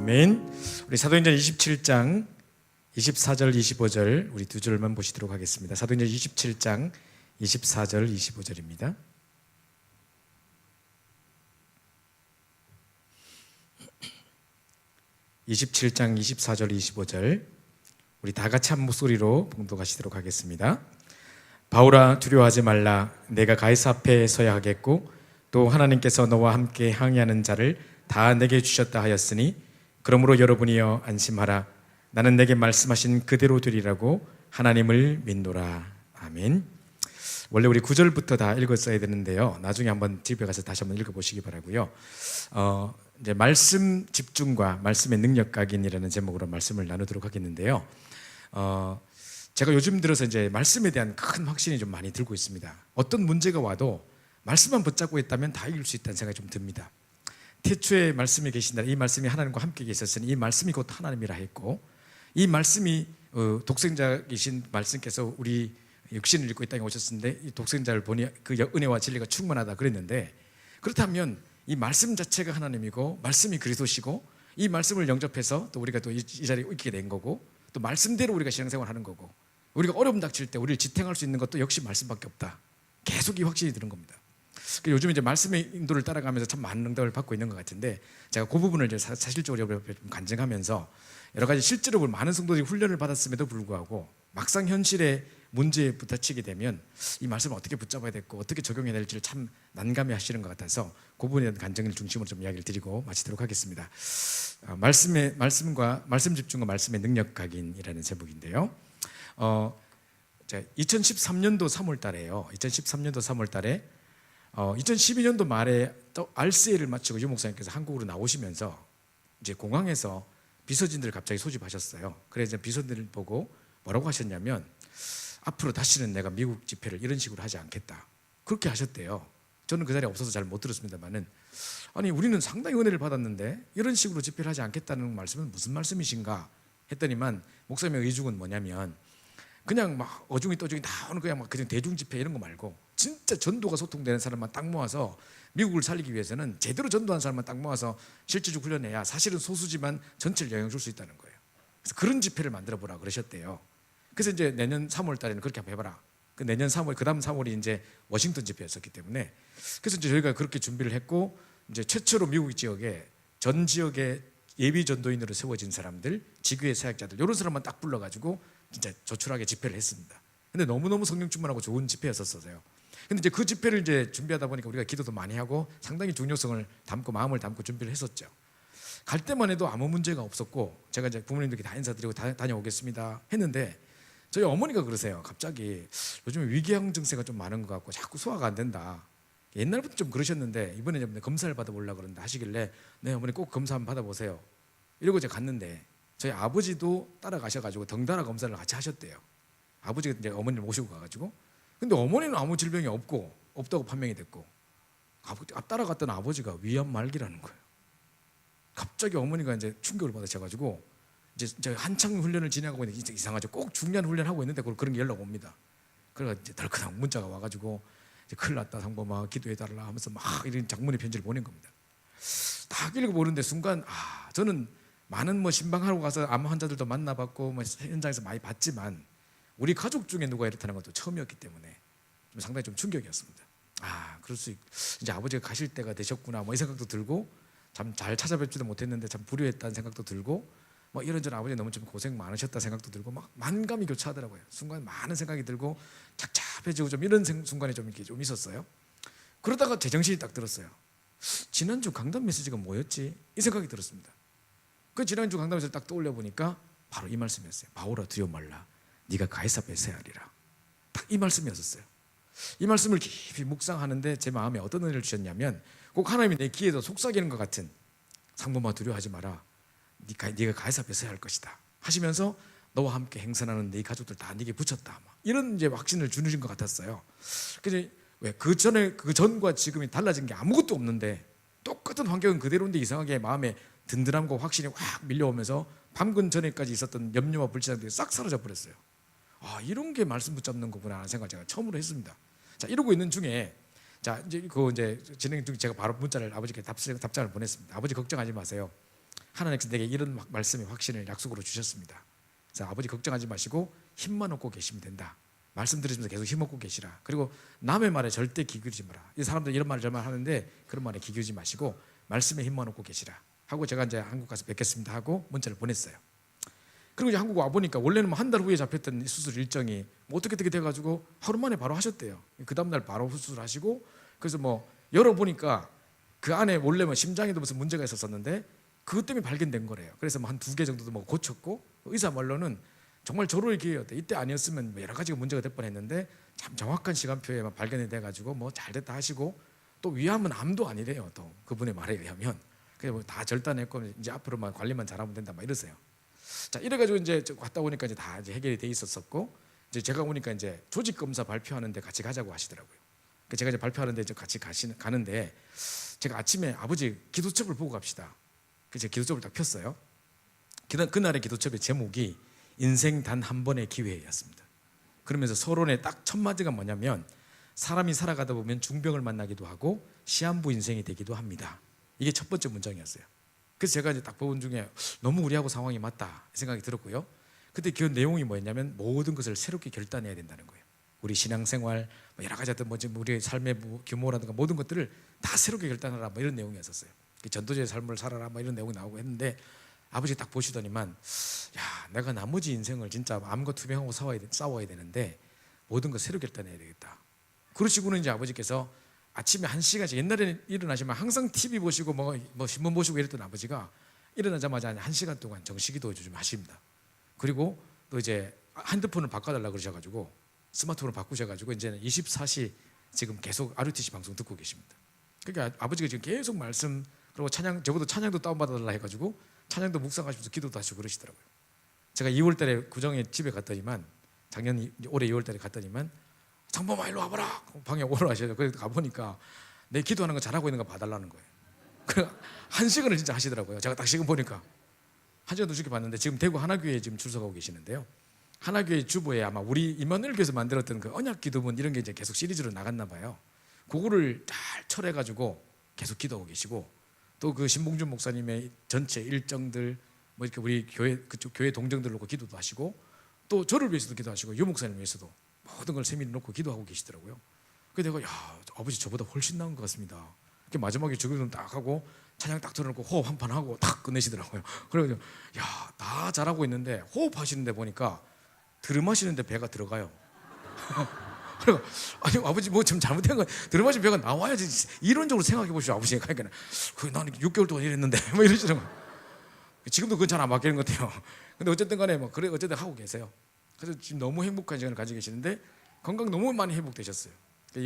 아멘. 우리 사도행전 27장 24절 25절 우리 두 절만 보시도록 하겠습니다. 사도행전 27장 24절 25절입니다. (27장) 24절 25절 우리 다 같이 한 목소리로 봉독하시도록 하겠습니다. 바울아, 두려워하지 말라. 내가 가이사 앞에 서야 하겠고 또 하나님께서 너와 함께 항의하는 자를 다 내게 주셨다 하였으니 그러므로 여러분이여 안심하라. 나는 내게 말씀하신 그대로 되리라고 하나님을 믿노라. 아멘. 원래 우리 9절부터 다 읽었어야 되는데요, 나중에 한번 집에 가서 다시 한번 읽어보시기 바라고요. 이제 말씀 집중과 말씀의 능력 각인이라는 제목으로 말씀을 나누도록 하겠는데요. 제가 요즘 들어서 이제 말씀에 대한 큰 확신이 좀 많이 들고 있습니다. 어떤 문제가 와도 말씀만 붙잡고 있다면 다 이길 수 있다는 생각이 좀 듭니다. 태초에 말씀이 계신다. 이 말씀이 하나님과 함께 계셨으니 이 말씀이 곧 하나님이라 했고, 이 말씀이 독생자이신 말씀께서 우리 육신을 입고 이 땅에 오셨는데 이 독생자를 보니 그 은혜와 진리가 충만하다 그랬는데, 그렇다면 이 말씀 자체가 하나님이고 말씀이 그리스도시고 이 말씀을 영접해서 또 우리가 또 이 자리에 있게 된 거고, 또 말씀대로 우리가 신앙생활을 하는 거고, 우리가 어려움 닥칠 때 우리를 지탱할 수 있는 것도 역시 말씀밖에 없다. 계속 이 확신이 드는 겁니다. 요즘 이제 말씀의 인도를 따라가면서 참 많은 응답을 받고 있는 것 같은데, 제가 그 부분을 이제 사실적으로 간증하면서 여러 가지 실제로 많은 성도들이 훈련을 받았음에도 불구하고 막상 현실의 문제에 부딪히게 되면 이 말씀을 어떻게 붙잡아야 될고 어떻게 적용해야 될지를 참 난감해 하시는 것 같아서 그 부분에 대한 간증을 중심으로 좀 이야기를 드리고 마치도록 하겠습니다. 말씀 집중과 말씀의 능력 각인이라는 제목인데요. 2013년도 3월 달에요. 2013년도 3월 달에 2012년도 말에 또 RCA를 마치고 유 목사님께서 한국으로 나오시면서 이제 공항에서 비서진들을 갑자기 소집하셨어요. 그래서 비서진들을 보고 뭐라고 하셨냐면, 앞으로 다시는 내가 미국 집회를 이런 식으로 하지 않겠다, 그렇게 하셨대요. 저는 그 자리에 없어서 잘 못 들었습니다만은, 아니 우리는 상당히 은혜를 받았는데 이런 식으로 집회를 하지 않겠다는 말씀은 무슨 말씀이신가 했더니만, 목사님의 의중은 뭐냐면 그냥 막 어중이 떠중이 나오는 그냥 막 그냥 대중 집회 이런 거 말고 진짜 전도가 소통되는 사람만 딱 모아서 미국을 살리기 위해서는 제대로 전도한 사람만 딱 모아서 실질적 훈련해야 사실은 소수지만 전체를 영향 줄 수 있다는 거예요. 그래서 그런 집회를 만들어 보라 그러셨대요. 그래서 이제 내년 3월 달에는 그렇게 한번 해봐라. 그 내년 3월, 그 다음 3월이 이제 워싱턴 집회였었기 때문에, 그래서 이제 저희가 그렇게 준비를 했고, 이제 최초로 미국 지역에 전 지역에 예비 전도인으로 세워진 사람들, 지교회 사역자들 이런 사람만 딱 불러가지고 진짜 조촐하게 집회를 했습니다. 근데 너무너무 성령 충만하고 좋은 집회였었어요. 근데 이제 그 집회를 이제 준비하다 보니까 우리가 기도도 많이 하고 상당히 중요성을 담고 마음을 담고 준비를 했었죠. 갈 때만 해도 아무 문제가 없었고, 제가 이제 부모님들께 다 인사드리고 다녀오겠습니다 했는데, 저희 어머니가 그러세요. 갑자기 요즘에 위궤양 증세가 좀 많은 것 같고 자꾸 소화가 안 된다. 옛날부터 좀 그러셨는데 이번에 좀 검사를 받아보려고 그러는데 하시길래, 네 어머니 꼭 검사 한번 받아보세요 이러고 제가 갔는데, 저희 아버지도 따라가셔가지고 덩달아 검사를 같이 하셨대요. 아버지가 이제 어머니를 모시고 가가지고, 근데 어머니는 아무 질병이 없다고 판명이 됐고, 따라갔던 아버지가 위암 말기라는 거예요. 갑자기 어머니가 이제 충격을 받으셔가지고, 이제 한창 훈련을 진행하고 있는데 진짜 이상하죠. 꼭 중요한 훈련하고 있는데 그런 게 연락 옵니다. 그래서 이제 덜컥 문자가 와가지고, 이제 큰일 났다 상범아 기도해달라 하면서 막 이런 장문의 편지를 보낸 겁니다. 딱 읽어보는데 순간 저는 많은 신방하러 가서 암 환자들도 만나봤고 현장에서 많이 봤지만 우리 가족 중에 누가 이렇다는 것도 처음이었기 때문에 좀 상당히 좀 충격이었습니다. 그럴 수 이제 아버지가 가실 때가 되셨구나 이 생각도 들고, 참 잘 찾아뵙지도 못했는데 참 불효했다는 생각도 들고, 이런저런 아버지 너무 좀 고생 많으셨다 생각도 들고, 막 만감이 교차하더라고요. 순간 많은 생각이 들고 착잡해지고 좀 이런 순간이 좀 이렇게 좀 있었어요. 그러다가 제정신이 딱 들었어요. 지난주 강단 메시지가 뭐였지? 이 생각이 들었습니다. 그 지난주 강단 메시지를 딱 떠올려 보니까 바로 이 말씀이었어요. 바울아 두려워 말라. 네가 가이사 앞에 서야 하리라. 딱 이 말씀이었어요. 이 말씀을 깊이 묵상하는데 제 마음에 어떤 은혜를 주셨냐면, 꼭 하나님이 내 귀에서 속삭이는 것 같은, 상범아 두려워하지 마라. 네가 가이사 앞에 서야 할 것이다 하시면서 너와 함께 행선하는 네 가족들 다 네게 붙였다, 이런 이제 확신을 주신 것 같았어요. 그래서 왜 그 전과 지금이 달라진 게 아무것도 없는데 똑같은 환경은 그대로인데 이상하게 마음에 든든함과 확신이 확 밀려오면서 방금 전에까지 있었던 염려와 불신앙들이 싹 사라져 버렸어요. 이런 게 말씀 붙잡는 거구나 하는 생각을 제가 처음으로 했습니다. 자, 이러고 있는 중에 이제 진행 중 제가 바로 문자를 아버지께 답장을 보냈습니다. 아버지 걱정하지 마세요. 하나님께서 내게 이런 말씀의 확신을 약속으로 주셨습니다. 자, 아버지 걱정하지 마시고 힘만 얻고 계시면 된다. 말씀 들으시면서 계속 힘 얻고 계시라. 그리고 남의 말에 절대 귀 기울이지 마라. 이 사람들 이런 말을 저말 하는데 그런 말에 귀 기울이지 마시고 말씀에 힘만 얻고 계시라 하고 제가 이제 한국 가서 뵙겠습니다 하고 문자를 보냈어요. 그리고 이제 한국 와 보니까 원래는 한 달 후에 잡혔던 수술 일정이 뭐 어떻게 돼가지고 하루 만에 바로 하셨대요. 그 다음날 바로 수술하시고, 그래서 뭐 열어보니까 그 안에 원래 뭐 심장에도 무슨 문제가 있었었는데 그것 때문에 발견된 거래요. 그래서 뭐 한 2개 정도도 뭐 고쳤고, 의사 말로는 정말 절호의 기회였대. 이때 아니었으면 뭐 여러 가지가 문제가 될 뻔했는데 참 정확한 시간표에 발견이 돼가지고 뭐 잘 됐다 하시고, 또 위암은 암도 아니래요. 또 그분의 말에 의하면. 그래서 뭐 다 절단했고 이제 앞으로만 관리만 잘하면 된다 막 이러세요. 자, 이래가지고 이제 갔다 오니까 이제 다 이제 해결이 돼 있었었고, 이제 제가 오니까 이제 조직 검사 발표하는데 같이 가자고 하시더라고요. 제가 이제 발표하는데 이제 같이 가는데 제가 아침에 아버지 기도첩을 보고 갑시다. 그래서 기도첩을 딱 폈어요. 그날의 기도첩의 제목이 인생 단 한 번의 기회였습니다. 그러면서 서론의 딱 첫 마디가 뭐냐면, 사람이 살아가다 보면 중병을 만나기도 하고 시한부 인생이 되기도 합니다. 이게 첫 번째 문장이었어요. 그래서 제가 이제 딱 본 중에 너무 우리하고 상황이 맞다 생각이 들었고요. 그때 그 내용이 뭐였냐면 모든 것을 새롭게 결단해야 된다는 거예요. 우리 신앙생활, 여러 가지 어떤 우리의 삶의 규모라든가 모든 것들을 다 새롭게 결단하라 뭐 이런 내용이었었어요. 전도자의 삶을 살아라 뭐 이런 내용이 나오고 했는데, 아버지 딱 보시더니만, 야, 내가 나머지 인생을 진짜 암과 투병하고 싸워야 되는데 모든 걸 새로 결단해야 되겠다. 그러시고는 이제 아버지께서 아침에 1시간씩, 옛날에는 일어나시면 항상 TV 보시고 뭐 신문 보시고 이랬던 아버지가 일어나자마자 1시간 동안 정식기도 좀 하십니다. 그리고 또 이제 핸드폰을 바꿔달라고 그러셔가지고 스마트폰을 바꾸셔가지고 이제는 24시 지금 계속 RUTC 방송 듣고 계십니다. 그러니까 아버지가 지금 계속 말씀, 그리고 찬양, 적어도 찬양도 다운받아달라 해가지고 찬양도 묵상하시면서 기도도 하시고 그러시더라고요. 제가 2월달에 구정에 집에 갔더니만, 올해 2월달에 갔더니만, 장범아 일로 와봐라 방에 오라 하셔서, 그래서 가보니까 내 기도하는 거 잘하고 있는 거 봐달라는 거예요. 그래 1시간을 진짜 하시더라고요. 제가 딱 지금 보니까 1시간도 죽게 봤는데, 지금 대구 하나교회에 지금 출석하고 계시는데요. 하나교회 주보에 아마 우리 임마누엘교회에서 만들었던 그 언약 기도문 이런 게 이제 계속 시리즈로 나갔나 봐요. 그거를 잘 철해가지고 계속 기도하고 계시고, 또 그 신봉준 목사님의 전체 일정들 뭐 이렇게 우리 교회 그쪽 교회 동정들 놓고 기도도 하시고, 또 저를 위해서도 기도하시고 유 목사님 위해서도 모든 걸 세밀히 놓고 기도하고 계시더라고요. 그래서 내가, 야, 아버지 저보다 훨씬 나은 것 같습니다. 이렇게 마지막에 주기도문 딱 하고 찬양 딱 들어놓고 호흡 한 판 하고 딱 끝내시더라고요. 그래서 야, 다 잘하고 있는데 호흡하시는데 보니까 들음하시는데 배가 들어가요. 그리고 아니 아버지 뭐 좀 잘못된 거, 들음하시면 배가 나와야지 이론적으로 생각해 보시오 아버지. 그러니까 나는 6개월 동안 이랬는데 뭐 이러시더라고요. 지금도 그건 잘 안 바뀌는 것 같아요. 근데 어쨌든 간에 뭐 그래 어쨌든 하고 계세요. 그래서 지금 너무 행복한 시간을 가지고 계시는데 건강 너무 많이 회복되셨어요.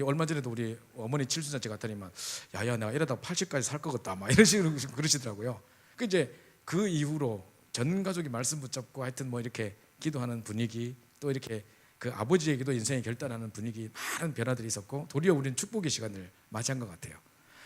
얼마 전에도 우리 어머니 칠순잔치 갔더니만, 야야 내가 이러다 80까지 살 것 같다 막 이런 식으로 그러시더라고요. 그 이제 그 이후로 전 가족이 말씀 붙잡고 하여튼 뭐 이렇게 기도하는 분위기, 또 이렇게 그 아버지에게도 인생의 결단하는 분위기, 많은 변화들이 있었고, 도리어 우리는 축복의 시간을 맞이한 것 같아요.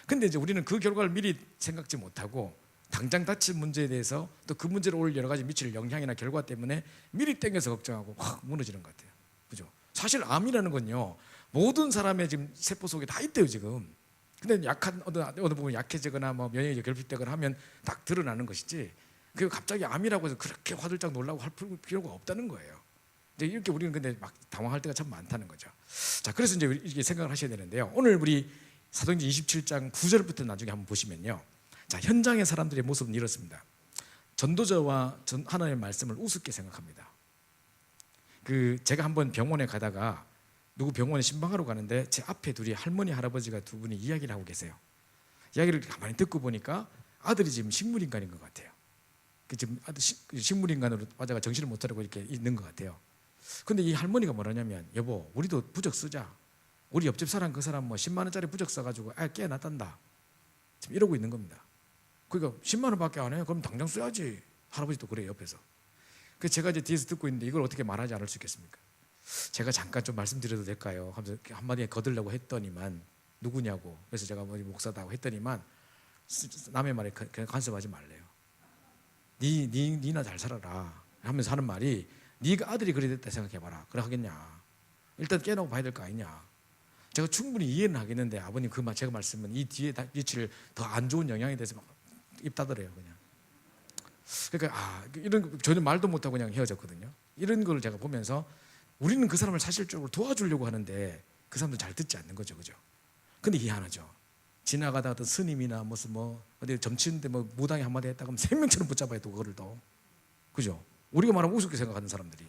근데 이제 우리는 그 결과를 미리 생각지 못하고 당장 닥칠 문제에 대해서, 또 그 문제로 올 여러 가지 미칠 영향이나 결과 때문에 미리 땡겨서 걱정하고 확 무너지는 것 같아요. 그죠? 사실 암이라는 건요, 모든 사람의 지금 세포 속에 다 있대요 지금. 근데 약한 어느 부분 약해지거나 뭐 면역력이 결핍되거나 하면 딱 드러나는 것이지, 그 갑자기 암이라고 해서 그렇게 화들짝 놀라고 할 필요가 없다는 거예요. 이제 이렇게 우리는 근데 막 당황할 때가 참 많다는 거죠. 자, 그래서 이제 이렇게 생각을 하셔야 되는데요. 오늘 우리 사도행전 27장 9절부터 나중에 한번 보시면요. 자, 현장의 사람들의 모습은 이렇습니다. 전도자와 하나님의 말씀을 우습게 생각합니다. 제가 한번 병원에 가다가 누구 병원에 신방하러 가는데 제 앞에 둘이 할머니 할아버지가 두 분이 이야기를 하고 계세요. 이야기를 가만히 듣고 보니까 아들이 지금 식물인간인 것 같아요. 지금 식물인간으로 빠져가 정신을 못 차리고 이렇게 있는 것 같아요. 근데 이 할머니가 뭐라냐면, 여보 우리도 부적 쓰자. 우리 옆집 사람 그 사람 뭐 10만 원짜리 부적 써가지고 깨어났단다. 지금 이러고 있는 겁니다. 그러니까 10만 원밖에 안 해요. 그럼 당장 써야지. 할아버지도 그래요 옆에서. 그래서 제가 이제 뒤에서 듣고 있는데 이걸 어떻게 말하지 않을 수 있겠습니까? 제가 잠깐 좀 말씀드려도 될까요? 하면서 한마디에 거들려고 했더니만, 누구냐고. 그래서 제가 뭐 목사다고 했더니만 남의 말에 그냥 간섭하지 말래요. 니나 잘 살아라 하면서 하는 말이, 네가 아들이 그래 됐다 생각해봐라. 그래 하겠냐? 일단 깨놓고 봐야 될 거 아니냐? 제가 충분히 이해는 하겠는데, 아버님 제가 말씀은 이 뒤에 미칠 더 안 좋은 영향에 대해서 막 입 닫으래요 그냥. 그러니까 이런 거 전혀 말도 못하고 그냥 헤어졌거든요. 이런 걸 제가 보면서 우리는 그 사람을 사실적으로 도와주려고 하는데 그 사람도 잘 듣지 않는 거죠, 그죠? 근데 희한하죠. 지나가다 어떤 스님이나 무슨 뭐 어디 점치는데 뭐 무당이 한마디 했다 그러면 생명처럼 붙잡아야 또 그거를 또, 그죠? 우리가 말하면 우습게 생각하는 사람들이.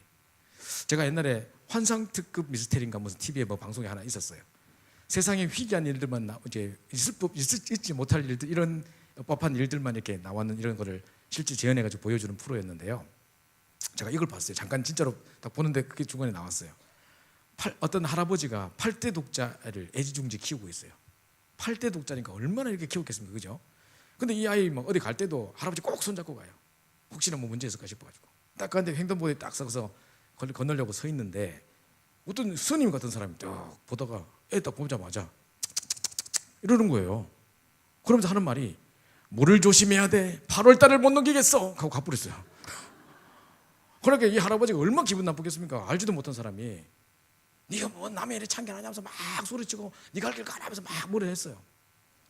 제가 옛날에 환상특급 미스테리인가 무슨 TV에 뭐 방송이 하나 있었어요. 세상에 희귀한 일들만 이제 있지 못할 일들, 이런 법한 일들만 이렇게 나왔는 이런 거를 실제 재현해가지고 보여주는 프로였는데요. 제가 이걸 봤어요. 잠깐 진짜로 딱 보는데 그게 중간에 나왔어요. 어떤 할아버지가 8대 독자를 애지중지 키우고 있어요. 8대 독자니까 얼마나 이렇게 키웠겠습니까, 그죠? 근데 이 아이 뭐 어디 갈 때도 할아버지 꼭 손잡고 가요. 혹시나 뭐 문제 있을까 싶어가지고. 딱 가는데 횡단보도에 딱 서서 건너려고 서 있는데 어떤 스님 같은 사람이 딱 보다가 애 딱 보자마자 이러는 거예요. 그러면서 하는 말이 물을 조심해야 돼. 8월 달을 못 넘기겠어. 하고 가버렸어요. 그러니까 이 할아버지가 얼마나 기분 나쁘겠습니까? 알지도 못한 사람이 네가 뭐 남의 일에 참견하냐면서 막 소리치고 네가 할 길 가라면서 막 뭐라 했어요.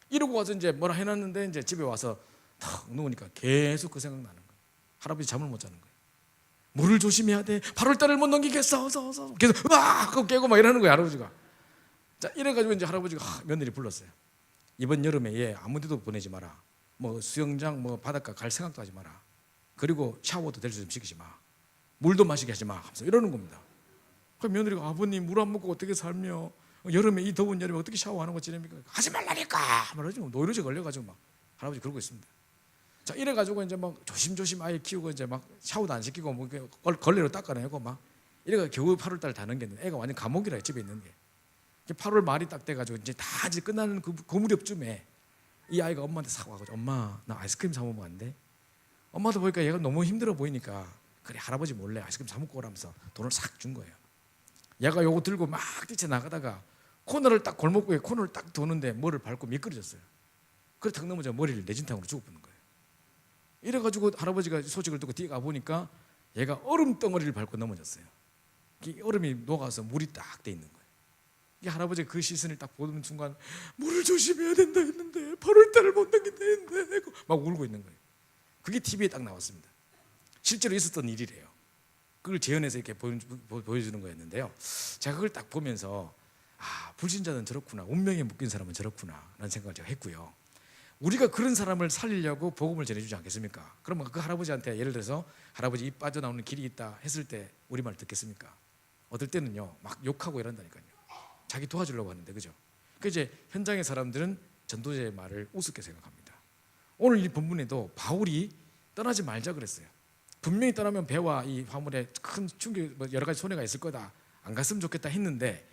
이러고 와서 이제 뭐라 해놨는데 이제 집에 와서 탁 누우니까 계속 그 생각 나는 거예요. 할아버지 잠을 못 자는 거예요. 물을 조심해야 돼. 8월 달을 못 넘기겠어. 계속 으악 깨고 막 이러는 거예요, 할아버지가. 자, 이래가지고 이제 할아버지가 며느리 불렀어요. 이번 여름에 얘 아무데도 보내지 마라. 뭐 수영장 뭐 바닷가 갈 생각도 하지 마라. 그리고 샤워도 될 수 좀 시키지 마. 물도 마시게 하지 마. 하면서 이러는 겁니다. 그 며느리가 아버님 물 안 먹고 어떻게 살며 여름에 이 더운 여름에 어떻게 샤워하는 거 지냅니까? 하지 말라니까 말하지. 노이로제 걸려가지고 막 할아버지 그러고 있습니다. 자, 이래가지고 이제 막 조심조심 아이 키우고 이제 막 샤워도 안 시키고 뭐 걸레로 닦아내고 막 이래가 겨우 8월 달 다 넘겼는데 애가 완전 감옥이라 집에 있는 게. 8월 말이 딱 돼가지고 이제 다 이제 끝나는 그 무렵쯤에 이 아이가 엄마한테 사고 와가지고 엄마 나 아이스크림 사 먹으면 안 돼? 엄마도 보니까 얘가 너무 힘들어 보이니까 그래 할아버지 몰래 아이스크림 사 먹고 오라면서 돈을 싹 준 거예요. 얘가 요거 들고 막 뛰쳐나가다가 코너를 딱 골목구에 코너를 딱 도는데 뭐를 밟고 미끄러졌어요. 그래 탁 넘어져 머리를 내진탕으로 죽어버린 거예요. 이래가지고 할아버지가 소식을 듣고 뒤에 가보니까 얘가 얼음 덩어리를 밟고 넘어졌어요. 이 얼음이 녹아서 물이 딱 돼 있는 거예요. 이 할아버지가 그 시선을 딱 보는 순간 물을 조심해야 된다 했는데 8월 달을 못 넘긴다 했는데 막 울고 있는 거예요. 그게 TV에 딱 나왔습니다. 실제로 있었던 일이래요. 그걸 재현해서 이렇게 보여주는 거였는데요. 제가 그걸 딱 보면서 불신자는 저렇구나, 운명에 묶인 사람은 저렇구나 라는 생각을 제가 했고요. 우리가 그런 사람을 살리려고 복음을 전해주지 않겠습니까? 그러면 그 할아버지한테 예를 들어서 할아버지 입 빠져나오는 길이 있다 했을 때 우리 말 듣겠습니까? 어떨 때는요 막 욕하고 이런다니까요. 자기 도와주려고 하는데, 그죠? 그 이제 현장의 사람들은 전도자의 말을 우습게 생각합니다. 오늘 이 본문에도 바울이 떠나지 말자 그랬어요. 분명히 떠나면 배와 이 화물에 큰 충격, 여러 가지 손해가 있을 거다. 안 갔으면 좋겠다 했는데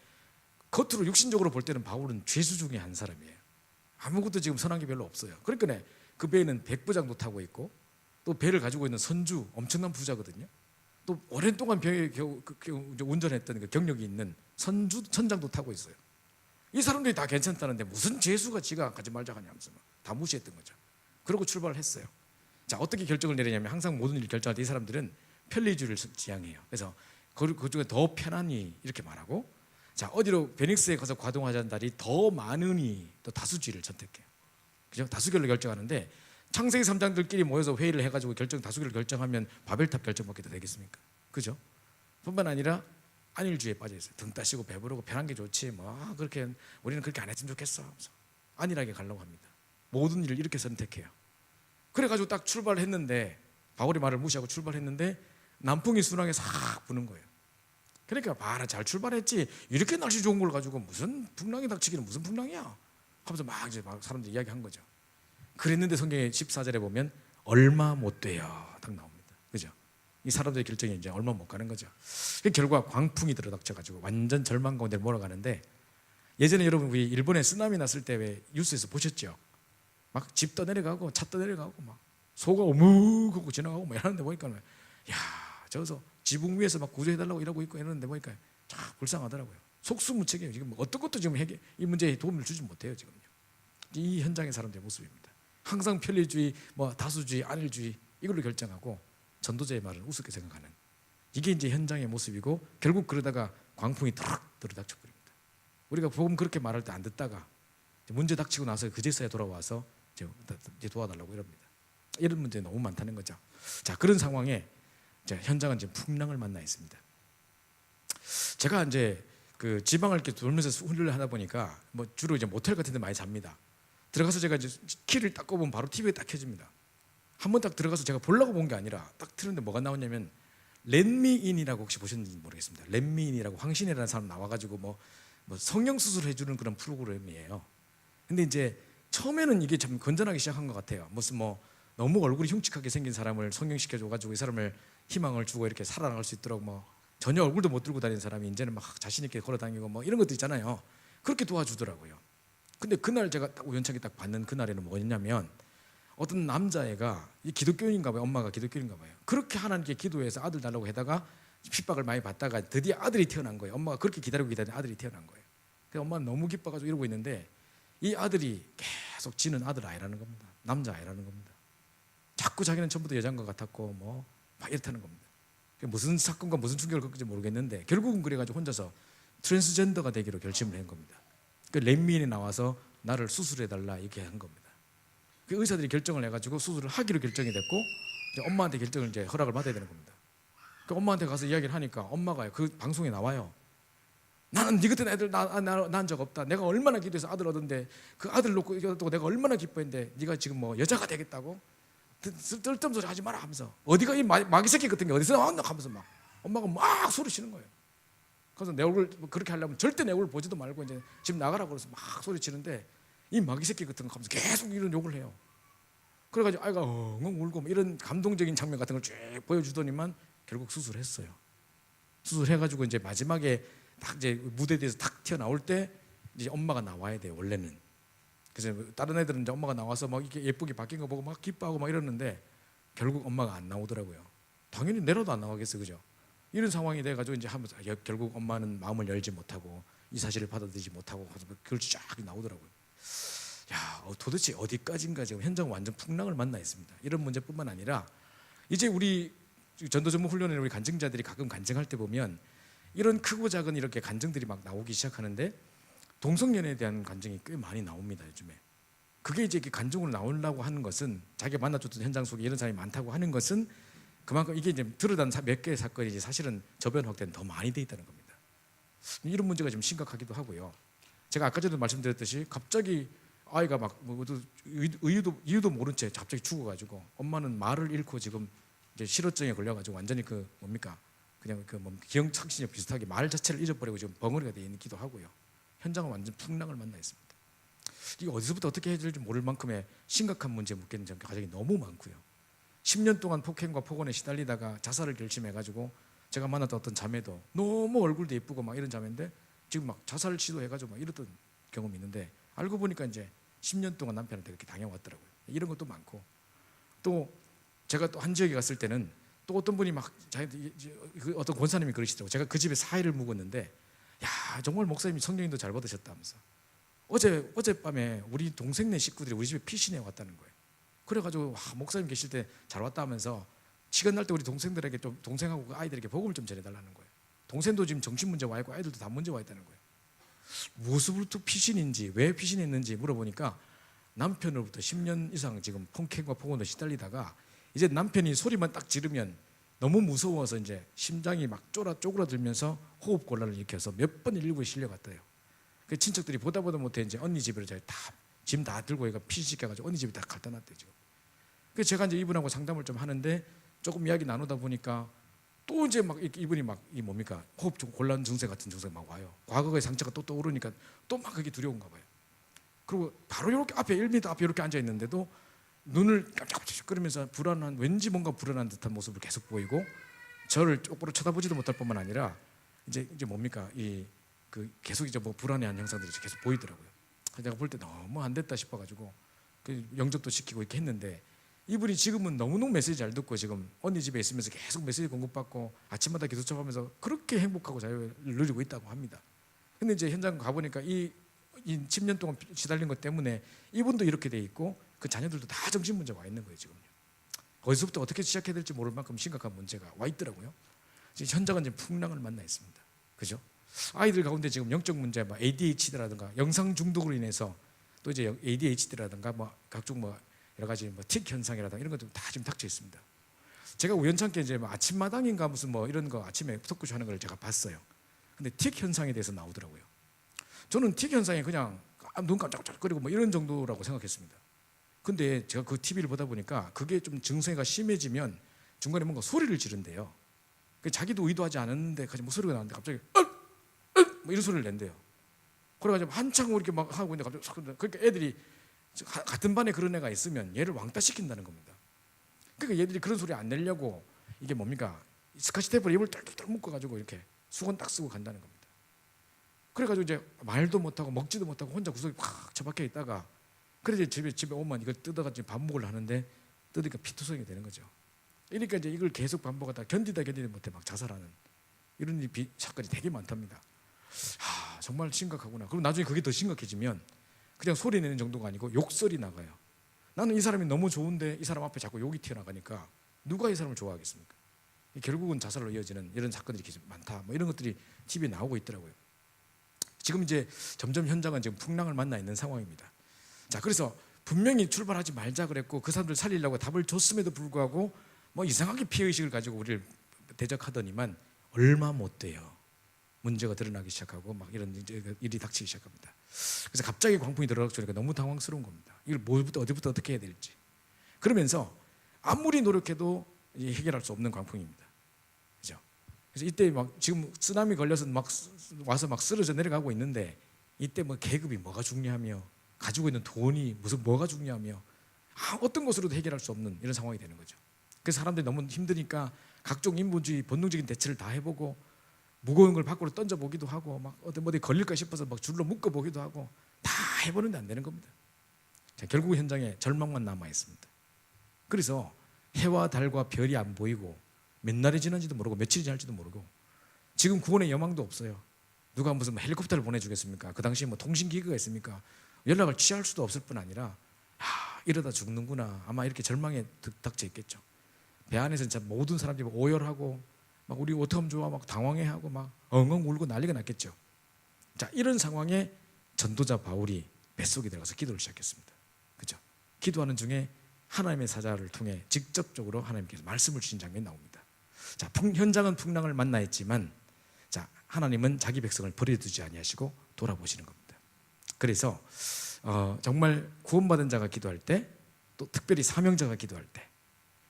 겉으로 육신적으로 볼 때는 바울은 죄수 중에 한 사람이에요. 아무것도 지금 선한 게 별로 없어요. 그러니까 그 배에는 백부장도 타고 있고 또 배를 가지고 있는 선주 엄청난 부자거든요. 또 오랜 동안 배에 운전했던 그 경력이 있는 선장도 타고 있어요. 이 사람들이 다 괜찮다는데 무슨 죄수가 지가 가지 말자 하냐면서 다 무시했던 거죠. 그러고 출발을 했어요. 자, 어떻게 결정을 내리냐면 항상 모든 일을 결정할 때 이 사람들은 편리주의를 지향해요. 그래서 그중에 더 편하니 이렇게 말하고, 자, 어디로 베닉스에 가서 과동하자는 날이 더 많으니 또 다수주의를 선택해요. 그죠? 다수결로 결정하는데 창세기 3장들끼리 모여서 회의를 해가지고 다수결을 결정하면 바벨탑 결정받게도 되겠습니까? 그죠? 뿐만 아니라 안일주의에 빠져 있어요. 등 따시고 배부르고 편한 게 좋지 뭐 그렇게 우리는 그렇게 안 했으면 좋겠어. 안일하게 가려고 합니다. 모든 일을 이렇게 선택해요. 그래가지고 딱 출발했는데 바울의 말을 무시하고 출발했는데 남풍이 순항에 싹 부는 거예요. 그러니까 봐라 잘 출발했지 이렇게 날씨 좋은 걸 가지고 무슨 풍랑이 닥치기는 무슨 풍랑이야 하면서 막 이제 사람들이 이야기한 거죠. 그랬는데 성경의 14절에 보면 얼마 못 돼요 딱 나옵니다. 그죠? 이 사람들의 결정이 이제 얼마 못 가는 거죠. 결과 광풍이 들어닥쳐가지고 완전 절망 가운데 몰아가는데, 예전에 여러분 우리 일본에 쓰나미 났을 때 왜 뉴스에서 보셨죠? 막 집 떠내려가고 차 떠내려가고 막 소가 어묵하고 지나가고 막 이러는데 보니까 야 저기서 지붕 위에서 막 구조해달라고 이러고 있고 이러는데 보니까 참 불쌍하더라고요. 속수무책이에요. 지금 어떤 것도 지금 이 문제에 도움을 주지 못해요. 지금요. 이 현장의 사람들의 모습입니다. 항상 편리주의, 뭐 다수주의, 안일주의 이걸로 결정하고 전도자의 말을 우습게 생각하는, 이게 이제 현장의 모습이고 결국 그러다가 광풍이 탁 들어닥쳐 버립니다. 우리가 복음 그렇게 말할 때 안 듣다가 문제 닥치고 나서 그제서야 돌아와서 이제 도와달라고 이럽니다. 이런 문제 너무 많다는 거죠. 자, 그런 상황에 현장은 지금 풍랑을 만나 있습니다. 제가 이제 그 지방을 이렇게 돌면서 훈련을 하다 보니까 뭐 주로 이제 모텔 같은 데 많이 잡니다. 들어가서 제가 이제 키를 딱 꼽으면 바로 TV에 딱 켜집니다. 한번 딱 들어가서 제가 보려고 본 게 아니라 딱 틀었는데 뭐가 나오냐면 렛미인이라고 혹시 보셨는지 모르겠습니다. 렛미인이라고 황신이라는 사람 나와가지고 뭐 성형 수술 해주는 그런 프로그램이에요. 근데 이제 처음에는 이게 참 건전하게 시작한 것 같아요. 무슨 뭐 너무 얼굴이 흉측하게 생긴 사람을 성형시켜줘가지고 이 사람을 희망을 주고 이렇게 살아나갈 수 있도록 뭐 전혀 얼굴도 못 들고 다니는 사람이 이제는 막 자신 있게 걸어다니고 뭐 이런 것도 있잖아요. 그렇게 도와주더라고요. 근데 그날 제가 딱 우연찮게 딱 봤는 그날에는 뭐였냐면 어떤 남자애가 이 기독교인인가 봐요. 엄마가 기독교인인가 봐요. 그렇게 하나님께 기도해서 아들 달라고 해다가 핍박을 많이 받다가 드디어 아들이 태어난 거예요. 엄마가 그렇게 기다리고 아들이 태어난 거예요. 그래서 엄마는 너무 기뻐가지고 이러고 있는데 이 아들이 계속 지는 아들 아이라는 겁니다. 남자 아이라는 겁니다. 자꾸 자기는 처음부터 여자인 것 같았고 뭐 막 이렇다는 겁니다. 무슨 사건과 무슨 충격을 겪을지 모르겠는데 결국은 그래가지고 혼자서 트랜스젠더가 되기로 결심을 한 겁니다. 그 렛미인이 나와서 나를 수술해달라 이렇게 한 겁니다. 그 의사들이 결정을 해가지고 수술을 하기로 결정이 됐고 이제 엄마한테 결정을 이제 허락을 받아야 되는 겁니다. 그 엄마한테 가서 이야기를 하니까 엄마가 그 방송에 나와요. 나는 네 같은 애들 낳은 적 없다. 내가 얼마나 기도해서 아들 얻었는데 그 아들 놓고 내가 얼마나 기뻐했는데 네가 지금 뭐 여자가 되겠다고? 쓸데없는 소리 하지 마라 하면서 어디가 이 마귀 새끼 같은 게 어디서 나왔나 하면서 막 엄마가 막 소리치는 거예요. 그래서 내 얼굴 그렇게 하려면 절대 내 얼굴 보지도 말고 이제 집 나가라고 그래서 막 소리치는데 이 마귀 새끼 같은 거 하면서 계속 이런 욕을 해요. 그래가지고 아이가 엉엉 울고 뭐 이런 감동적인 장면 같은 걸 쭉 보여주더니만 결국 수술했어요. 수술해가지고 이제 마지막에 딱 이제 무대에 대해서 탁 튀어나올 때 이제 엄마가 나와야 돼요. 원래는. 그래서 다른 애들은 이제 엄마가 나와서 막 이렇게 예쁘게 바뀐 거 보고 막 기뻐하고 막 이러는데 결국 엄마가 안 나오더라고요. 당연히 내려도 안 나가겠어, 그죠? 이런 상황이 돼가지고 이제 하면서 결국 엄마는 마음을 열지 못하고 이 사실을 받아들이지 못하고 그걸 쫙 나오더라고요. 야, 도대체 어디까지인가 지금 현장 완전 풍랑을 만나 있습니다. 이런 문제뿐만 아니라 이제 우리 전도 전문 훈련에 우리 간증자들이 가끔 간증할 때 보면 이런 크고 작은 이렇게 간증들이 막 나오기 시작하는데 동성연애에 대한 간증이 꽤 많이 나옵니다, 요즘에. 그게 이제 간증으로 나오려고 하는 것은 자기가 만나줬던 현장 속에 이런 사람이 많다고 하는 것은 그만큼 이게 이제 드러난 몇 개의 사건이 이제 사실은 저변 확대는 더 많이 돼 있다는 겁니다. 이런 문제가 좀 심각하기도 하고요. 제가 아까 전에도 말씀드렸듯이 갑자기 아이가 막 이유도 모른 채 갑자기 죽어가지고 엄마는 말을 잃고 지금 이제 실어증에 걸려가지고 완전히 그 뭡니까 그냥 그 뭐 기억착신이 비슷하게 말 자체를 잊어버리고 지금 벙어리가 되어 있기도 하고요. 현장은 완전 풍랑을 만나 있습니다. 이게 어디서부터 어떻게 해야 될지 모를 만큼의 심각한 문제에 묶여 있는 가정이 너무 많고요. 10년 동안 폭행과 폭언에 시달리다가 자살을 결심해가지고 제가 만났던 어떤 자매도 너무 얼굴도 예쁘고 막 이런 자매인데 지금 막 자살을 시도해가지고 막 이랬던 경험이 있는데 알고 보니까 이제 10년 동안 남편한테 그렇게 당해왔더라고요. 이런 것도 많고 또 제가 또 한 지역에 갔을 때는 또 어떤 분이 막 어떤 권사님이 그러시더라고요. 제가 그 집에 4일을 묵었는데 야 정말 목사님이 성령님도 잘 받으셨다면서 어젯밤에 우리 동생네 식구들이 우리 집에 피신해 왔다는 거예요. 그래가지고 와, 목사님 계실 때 잘 왔다 하면서 시간 날 때 우리 동생들에게 좀 동생하고 그 아이들에게 복음을 좀 전해달라는 거예요. 동생도 지금 정신 문제 와 있고 아이들도 다 문제 와 있다는 거예요. 무엇으로부터 피신인지 왜 피신했는지 물어보니까 남편으로부터 10년 이상 지금 폭행과 폭언으로 시달리다가 이제 남편이 소리만 딱 지르면 너무 무서워서 이제 심장이 막 쪼그라들면서 호흡 곤란을 일으켜서 몇 번 119에 실려갔대요. 그 친척들이 보다 못해 이제 언니 집으로 짐 다 들고 얘가 피신시켜가지고 언니 집에 다 갖다 놨대요 지금. 그래서 제가 이제 이분하고 상담을 좀 하는데 조금 이야기 나누다 보니까 또 이제 막 이분이 막 이 뭡니까 호흡 좀 곤란 증세 같은 증세가 막 와요. 과거의 상처가 또 떠오르니까 또 막 그게 두려운가 봐요. 그리고 바로 이렇게 앞에 1m 앞에 이렇게 앉아 있는데도 눈을 깜짝깜짝거리면서 불안한 왠지 뭔가 불안한 듯한 모습을 계속 보이고 저를 똑바로 쳐다보지도 못할 뿐만 아니라 이제 뭡니까 그 계속 이제 뭐 불안해한 형상들이 계속 보이더라고요. 제가 볼 때 너무 안 됐다 싶어가지고 그 영접도 시키고 이렇게 했는데 이분이 지금은 너무너무 메시지 잘 듣고 지금 언니 집에 있으면서 계속 메시지 공급받고 아침마다 기도처럼 하면서 그렇게 행복하고 자유를 누리고 있다고 합니다. 근데 이제 현장 가보니까 이 10년 동안 시달린 것 때문에 이분도 이렇게 돼 있고 그 자녀들도 다 정신 문제가 와 있는 거예요 지금요. 어디서부터 어떻게 시작해야 될지 모를 만큼 심각한 문제가 와 있더라고요. 지금 현장은 지금 풍랑을 만나 있습니다. 그죠? 아이들 가운데 지금 영적 문제, 뭐 ADHD라든가 영상 중독으로 인해서 또 이제 ADHD라든가 뭐 각종 뭐 여러 가지 뭐 틱 현상이라든가 이런 것도 다 지금 닥쳐 있습니다. 제가 우연찮게 이제 뭐 아침마당인가 무슨 뭐 이런 거 아침에 토크쇼 하는 걸 제가 봤어요. 근데 틱 현상에 대해서 나오더라고요. 저는 틱 현상이 그냥 눈 깜짝깜짝거리고 뭐 이런 정도라고 생각했습니다. 근데 제가 그 TV를 보다 보니까 그게 좀 증세가 심해지면 중간에 뭔가 소리를 지른대요. 자기도 의도하지 않았는데 뭐 소리가 나는데 갑자기 뭐 이런 소리를 낸대요. 그래가지고 한창 이렇게 막 하고 있는데 갑자기 그러니까 애들이 같은 반에 그런 애가 있으면 얘를 왕따 시킨다는 겁니다. 그러니까 얘들이 그런 소리 안 내려고 이게 뭡니까? 스카치 테이프로 입을 똘똘 묶어가지고 이렇게 수건 딱 쓰고 간다는 겁니다. 그래가지고 이제 말도 못하고 먹지도 못하고 혼자 구석에 팍 처박혀 있다가 그래서 집에 오면 이걸 뜯어가지고 밥먹으려 하는데 뜯으니까 피투성이 되는 거죠. 그러니까 이제 이걸 계속 반복하다 견디다 못해 막 자살하는 이런 사건이 되게 많답니다. 정말 심각하구나. 그럼 나중에 그게 더 심각해지면 그냥 소리 내는 정도가 아니고 욕설이 나가요. 나는 이 사람이 너무 좋은데 이 사람 앞에 자꾸 욕이 튀어나가니까 누가 이 사람을 좋아하겠습니까? 결국은 자살로 이어지는 이런 사건들이 많다. 뭐 이런 것들이 TV에 나오고 있더라고요. 지금 이제 점점 현장은 지금 풍랑을 만나 있는 상황입니다. 자, 그래서 분명히 출발하지 말자 그랬고 그 사람들 살리려고 답을 줬음에도 불구하고 뭐 이상하게 피해의식을 가지고 우리를 대적하더니만 얼마 못 돼요. 문제가 드러나기 시작하고 막 이런 일이 닥치기 시작합니다. 그래서 갑자기 광풍이 들어가니까 너무 당황스러운 겁니다. 이걸 뭐부터 어디부터 어떻게 해야 될지. 그러면서 아무리 노력해도 해결할 수 없는 광풍입니다. 그죠? 그래서 이때 막 지금 쓰나미 걸려서 막 와서 막 쓰러져 내려가고 있는데 이때 뭐 계급이 뭐가 중요하며 가지고 있는 돈이 뭐가 중요하며 어떤 것으로도 해결할 수 없는 이런 상황이 되는 거죠. 그래서 사람들이 너무 힘드니까 각종 인본주의 본능적인 대처를 다 해보고 무거운 걸 밖으로 던져보기도 하고 막 어디 걸릴까 싶어서 막 줄로 묶어보기도 하고 다 해보는데 안 되는 겁니다. 자, 결국 현장에 절망만 남아 있습니다. 그래서 해와 달과 별이 안 보이고 몇 날이 지난지도 모르고 며칠이 지날지도 모르고 지금 구원의 여망도 없어요. 누가 무슨 헬리콥터를 보내주겠습니까? 그 당시에 뭐 통신기기가 있습니까? 연락을 취할 수도 없을 뿐 아니라 이러다 죽는구나 아마 이렇게 절망에 닥쳐 있겠죠. 배 안에서 진짜 모든 사람들이 오열하고 막 우리 어떡하면 좋아 막 당황해하고 막 엉엉 울고 난리가 났겠죠. 자, 이런 상황에 전도자 바울이 뱃속에 들어가서 기도를 시작했습니다. 그죠? 기도하는 중에 하나님의 사자를 통해 직접적으로 하나님께서 말씀을 주신 장면이 나옵니다. 자, 현장은 풍랑을 만나 있지만 자, 하나님은 자기 백성을 버려두지 아니하시고 돌아보시는 겁니다. 그래서 정말 구원받은 자가 기도할 때 또 특별히 사명자가 기도할 때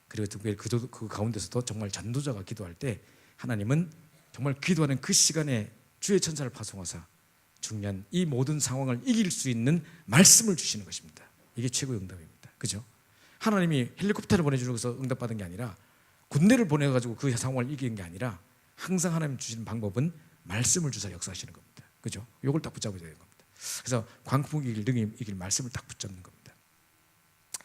그리고 특별히 그 가운데서도 정말 전도자가 기도할 때 하나님은 정말 기도하는 그 시간에 주의 천사를 파송하사 중요한 이 모든 상황을 이길 수 있는 말씀을 주시는 것입니다. 이게 최고의 응답입니다. 그죠? 하나님이 헬리콥터를 보내주셔서 응답받은 게 아니라 군대를 보내가지고 그 상황을 이기는 게 아니라 항상 하나님 주시는 방법은 말씀을 주사 역사하시는 겁니다. 그죠? 이걸 딱 붙잡아야 되는 겁니다. 그래서 광풍 이길 말씀을 딱 붙잡는 겁니다.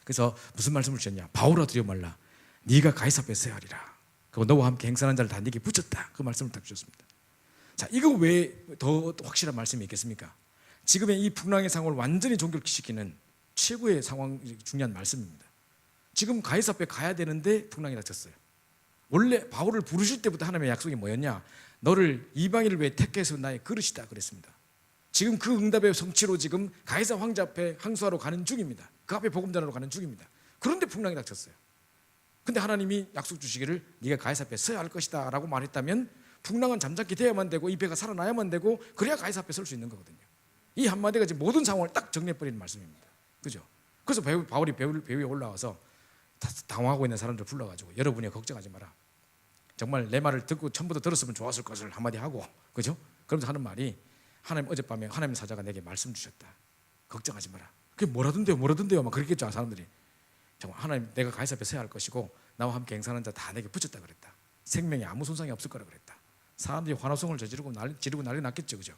그래서 무슨 말씀을 주셨냐? 바울아 두려워 말라. 네가 가이사 앞에 서야 하리라. 그리고 너와 함께 행선한 자를 다 네게 붙였다. 그 말씀을 딱 주셨습니다. 자, 이거 왜 더 확실한 말씀이 있겠습니까? 지금의 이 풍랑의 상황을 완전히 종결시키는 최고의 상황 중요한 말씀입니다. 지금 가이사 앞에 가야 되는데 풍랑이 닥쳤어요. 원래 바울을 부르실 때부터 하나님의 약속이 뭐였냐? 너를 이방인을 위해 택해서 나의 그릇이다 그랬습니다. 지금 그 응답의 성취로 지금 가이사 황제 앞에 항소하러 가는 중입니다. 그 앞에 복음 전하러 가는 중입니다. 그런데 풍랑이 닥쳤어요. 근데 하나님이 약속 주시기를 네가 가이사 앞에 서야 할 것이다 라고 말했다면 풍랑은 잠잠히 돼야만 되고 이 배가 살아나야만 되고 그래야 가이사 앞에 설 수 있는 거거든요. 이 한마디가 지금 모든 상황을 딱 정리해버리는 말씀입니다. 그죠? 그래서 바울이 배 위에 올라와서 당황하고 있는 사람들 불러가지고 여러분이 걱정하지 마라. 정말 내 말을 듣고 처음부터 들었으면 좋았을 것을 한마디 하고, 그죠? 그러면서 하는 말이 하나님 어젯밤에 하나님 사자가 내게 말씀 주셨다. 걱정하지 마라. 그게 뭐라던데요 막 그랬겠죠 사람들이. 정말 하나님 내가 가이사 앞에 서야 할 것이고 나와 함께 행선하는 자 다 내게 붙였다 그랬다. 생명에 아무 손상이 없을 거라 그랬다. 사람들이 환호성을 지르고 난리 났겠죠, 그죠?